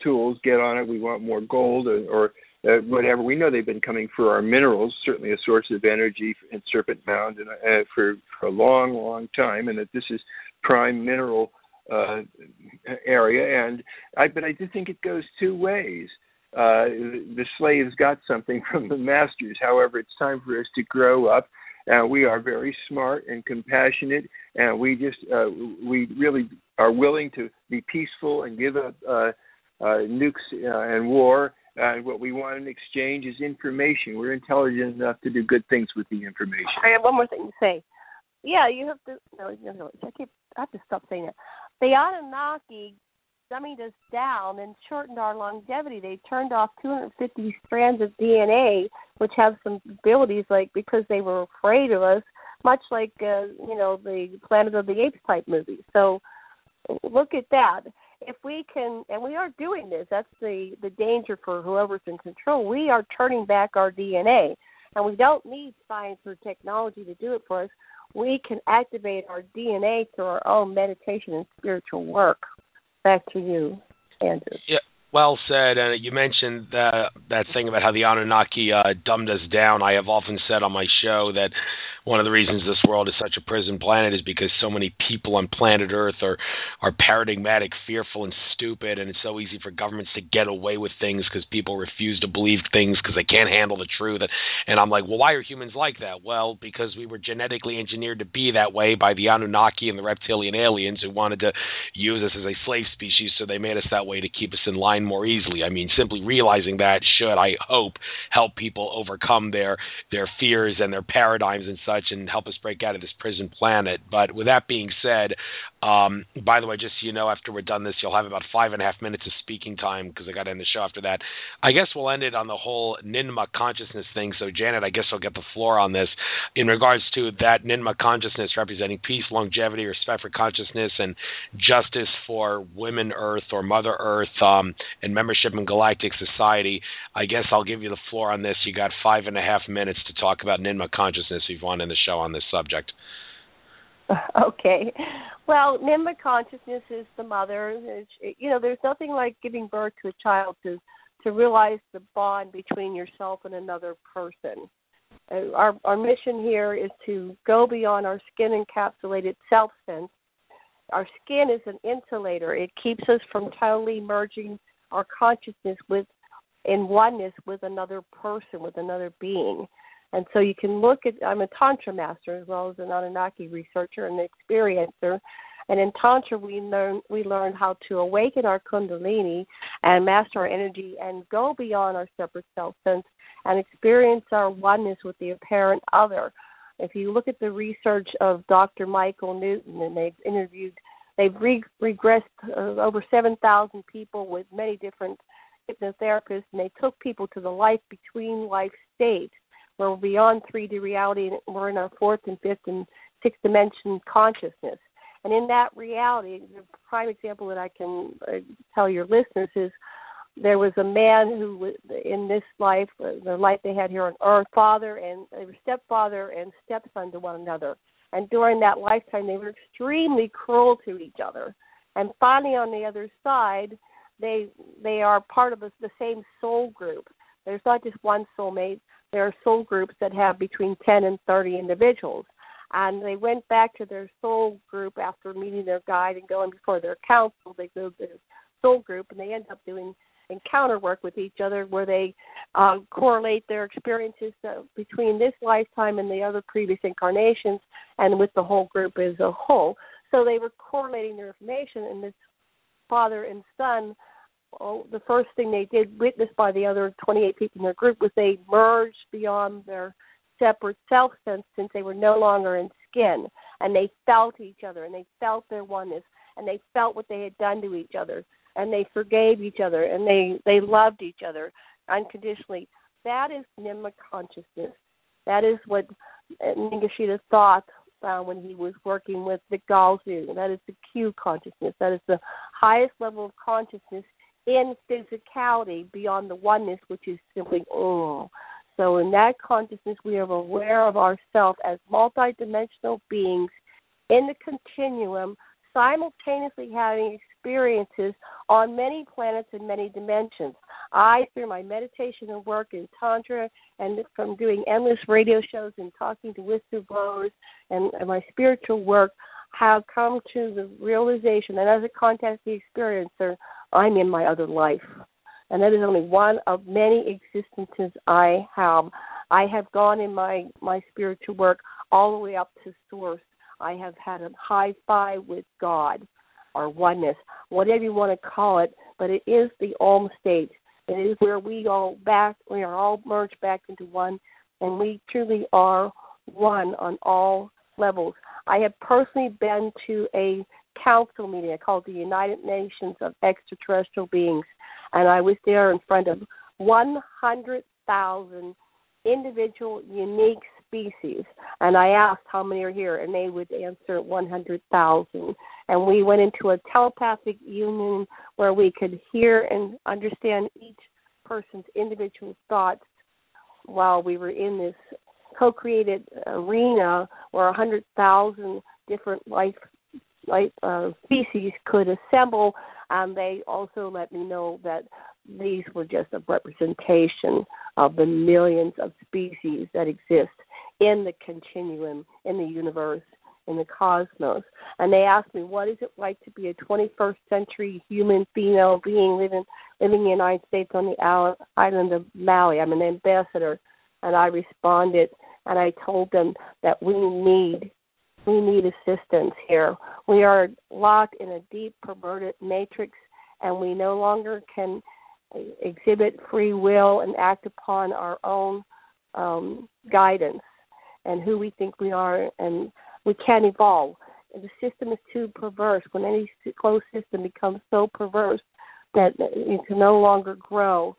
tools, get on it, we want more gold or whatever. We know they've been coming for our minerals, certainly a source of energy in Serpent Mound and for a long, long time, and that this is prime mineral area. But I do think it goes two ways. The slaves got something from the masters. However, it's time for us to grow up. We are very smart and compassionate, and we really are willing to be peaceful and give up nukes and war. What we want in exchange is information. We're intelligent enough to do good things with the information. I have one more thing to say. Yeah, you have to. No, I have to stop saying that. The Anunnaki dumbed us down and shortened our longevity. They turned off 250 strands of DNA, which have some abilities, like because they were afraid of us, much like the Planet of the Apes type movie. So look at that. If we can, and we are doing this, that's the danger for whoever's in control. We are turning back our DNA, and we don't need science or technology to do it for us. We can activate our DNA through our own meditation and spiritual work. Back to you, Andrew. Yeah, well said. And you mentioned that thing about how the Anunnaki dumbed us down. I have often said on my show that one of the reasons this world is such a prison planet is because so many people on planet Earth are paradigmatic, fearful, and stupid, and it's so easy for governments to get away with things because people refuse to believe things because they can't handle the truth. And I'm like, well, why are humans like that? Well, because we were genetically engineered to be that way by the Anunnaki and the reptilian aliens who wanted to use us as a slave species, so they made us that way to keep us in line more easily. I mean, simply realizing that should, I hope, help people overcome their fears and their paradigms and such, and help us break out of this prison planet. But with that being said, by the way, just so you know, after we're done this, you'll have about 5.5 minutes of speaking time because I got to end the show after that. I guess we'll end it on the whole ninmah-consciousness thing. So, Janet, I guess I'll get the floor on this. In regards to that ninmah-consciousness representing peace, longevity, respect for consciousness, and justice for women Earth or Mother Earth, and membership in galactic society, I guess I'll give you the floor on this. You got 5.5 minutes to talk about ninmah-consciousness if you want in the show on this subject. Okay. Well, ninmah-consciousness is the mother. There's nothing like giving birth to a child to realize the bond between yourself and another person. Our mission here is to go beyond our skin-encapsulated self-sense. Our skin is an insulator. It keeps us from totally merging our consciousness in oneness with another person, with another being. And so you can look at, I'm a Tantra master as well as an Anunnaki researcher and experiencer. And in Tantra, we learn how to awaken our Kundalini and master our energy and go beyond our separate self-sense and experience our oneness with the apparent other. If you look at the research of Dr. Michael Newton, and they've regressed over 7,000 people with many different hypnotherapists, and they took people to the life between life state, where we're beyond 3D reality, and we're in our fourth and fifth and sixth dimension consciousness. And in that reality, the prime example that I can tell your listeners is there was a man who was in this life, the life they had here on Earth, father and stepfather and stepson to one another. And during that lifetime, they were extremely cruel to each other. And finally, on the other side, they are part of the same soul group. There's not just one soulmate. There are soul groups that have between 10 and 30 individuals. And they went back to their soul group after meeting their guide and going before their council. They go to their soul group, and they end up doing encounter work with each other where they correlate their experiences between this lifetime and the other previous incarnations and with the whole group as a whole. So they were correlating their information, and this father and son, the first thing they did, witnessed by the other 28 people in their group, was they merged beyond their separate self sense, since they were no longer in skin, and they felt each other, and they felt their oneness, and they felt what they had done to each other, and they forgave each other, and they loved each other unconditionally. That is ninmah-consciousness. That is what Ningishita thought when he was working with the Galzu. That is the Q consciousness. That is the highest level of consciousness in physicality beyond the oneness, which is simply So in that consciousness, we are aware of ourselves as multidimensional beings in the continuum, simultaneously having experiences on many planets and many dimensions. I, through my meditation and work in Tantra and from doing endless radio shows and talking to whistleblowers and my spiritual work, have come to the realization that as a contactee experiencer, I'm in my other life. And that is only one of many existences I have. I have gone in my spiritual work all the way up to source. I have had a high five with God, or oneness, whatever you want to call it, but it is the Om state. It is where we are all merged back into one, and we truly are one on all levels. I have personally been to a council meeting. I call it the United Nations of Extraterrestrial Beings, and I was there in front of 100,000 individual, unique species, and I asked how many are here, and they would answer 100,000. And we went into a telepathic union where we could hear and understand each person's individual thoughts while we were in this co-created arena where 100,000 different life species could assemble, and they also let me know that these were just a representation of the millions of species that exist in the continuum, in the universe, in the cosmos. And they asked me, what is it like to be a 21st century human female being living in the United States on the island of Maui? I'm an ambassador. And I responded, and I told them that we need assistance here. We are locked in a deep, perverted matrix, and we no longer can exhibit free will and act upon our own guidance and who we think we are, and we can't evolve. The system is too perverse. When any closed system becomes so perverse that it can no longer grow,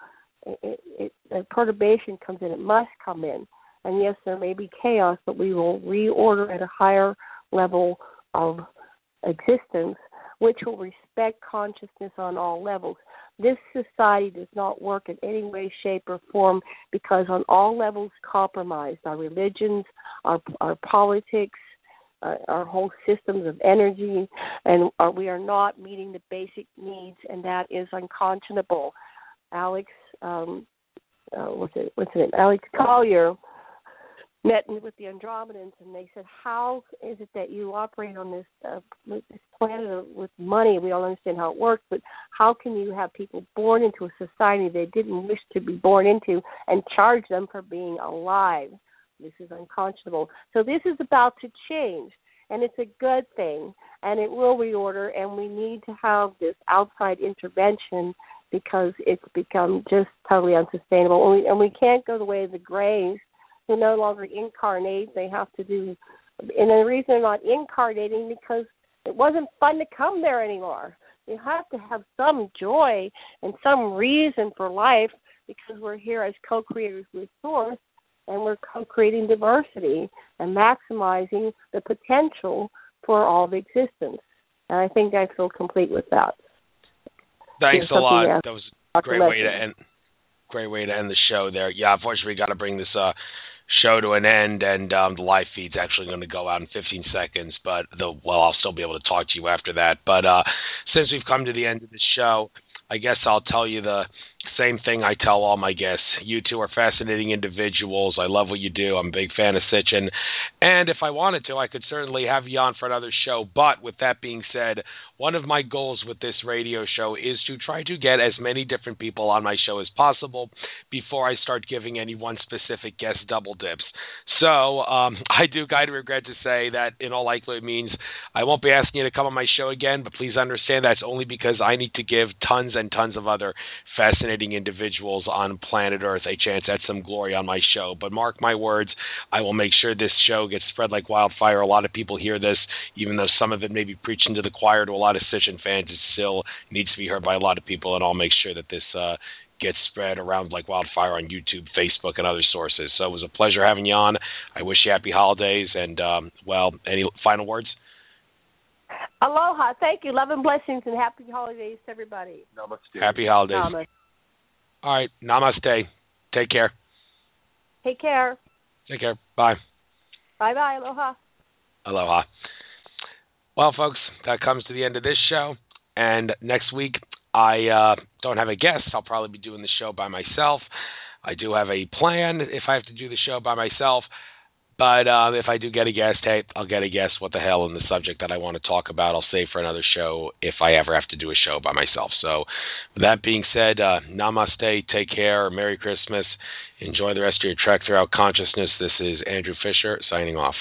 a perturbation comes in. It must come in. And yes, there may be chaos, but we will reorder at a higher level of existence, which will respect consciousness on all levels. This society does not work in any way, shape, or form because on all levels compromised. Our religions, our politics, our whole systems of energy, and we are not meeting the basic needs, and that is unconscionable. Alex, what's his name? Alex Collier met with the Andromedans, and they said, how is it that you operate on this planet with money? We don't understand how it works, but how can you have people born into a society they didn't wish to be born into and charge them for being alive? This is unconscionable. So this is about to change, and it's a good thing, and it will reorder, and we need to have this outside intervention because it's become just totally unsustainable. And we can't go the way of the Greys, who no longer incarnate. They have to do, and the reason they're not incarnating because It wasn't fun to come there anymore. You have to have some joy and some reason for life, because we're here as co-creators with Source, and we're co-creating diversity and maximizing the potential for all of existence. And I think I feel complete with that. Thanks a lot. That was a great way to end. Great way to end the show there. Yeah, unfortunately, we got to bring this show to an end, and the live feed's actually going to go out in 15 seconds. But I'll still be able to talk to you after that. But since we've come to the end of the show, I guess I'll tell you the same thing I tell all my guests. You two are fascinating individuals. I love what you do. I'm a big fan of Sitchin. And if I wanted to, I could certainly have you on for another show. But with that being said, one of my goals with this radio show is to try to get as many different people on my show as possible before I start giving any one specific guest double dips. So I do kind of regret to say that in all likelihood means I won't be asking you to come on my show again, but please understand that's only because I need to give tons and tons of other fascinating individuals on planet Earth a chance at some glory on my show. But mark my words, I will make sure this show gets spread like wildfire. A lot of people hear this, even though some of it may be preaching to the choir to a lot of Sitchin fans. It still needs to be heard by a lot of people, and I'll make sure that this gets spread around like wildfire on YouTube, Facebook, and other sources. So it was a pleasure having you on. I wish you happy holidays, and, any final words? Aloha. Thank you. Love and blessings, and happy holidays to everybody. Namaste. Happy holidays. Namaste. All right. Namaste. Take care. Take care. Take care. Bye. Bye-bye. Aloha. Aloha. Well, folks, that comes to the end of this show. And next week, I don't have a guest. I'll probably be doing the show by myself. I do have a plan if I have to do the show by myself. But if I do get a guest, hey, I'll get a guest. What the hell? And the subject that I want to talk about, I'll save for another show if I ever have to do a show by myself. So with that being said, namaste, take care, Merry Christmas. Enjoy the rest of your trek throughout consciousness. This is Andrew Fisher signing off.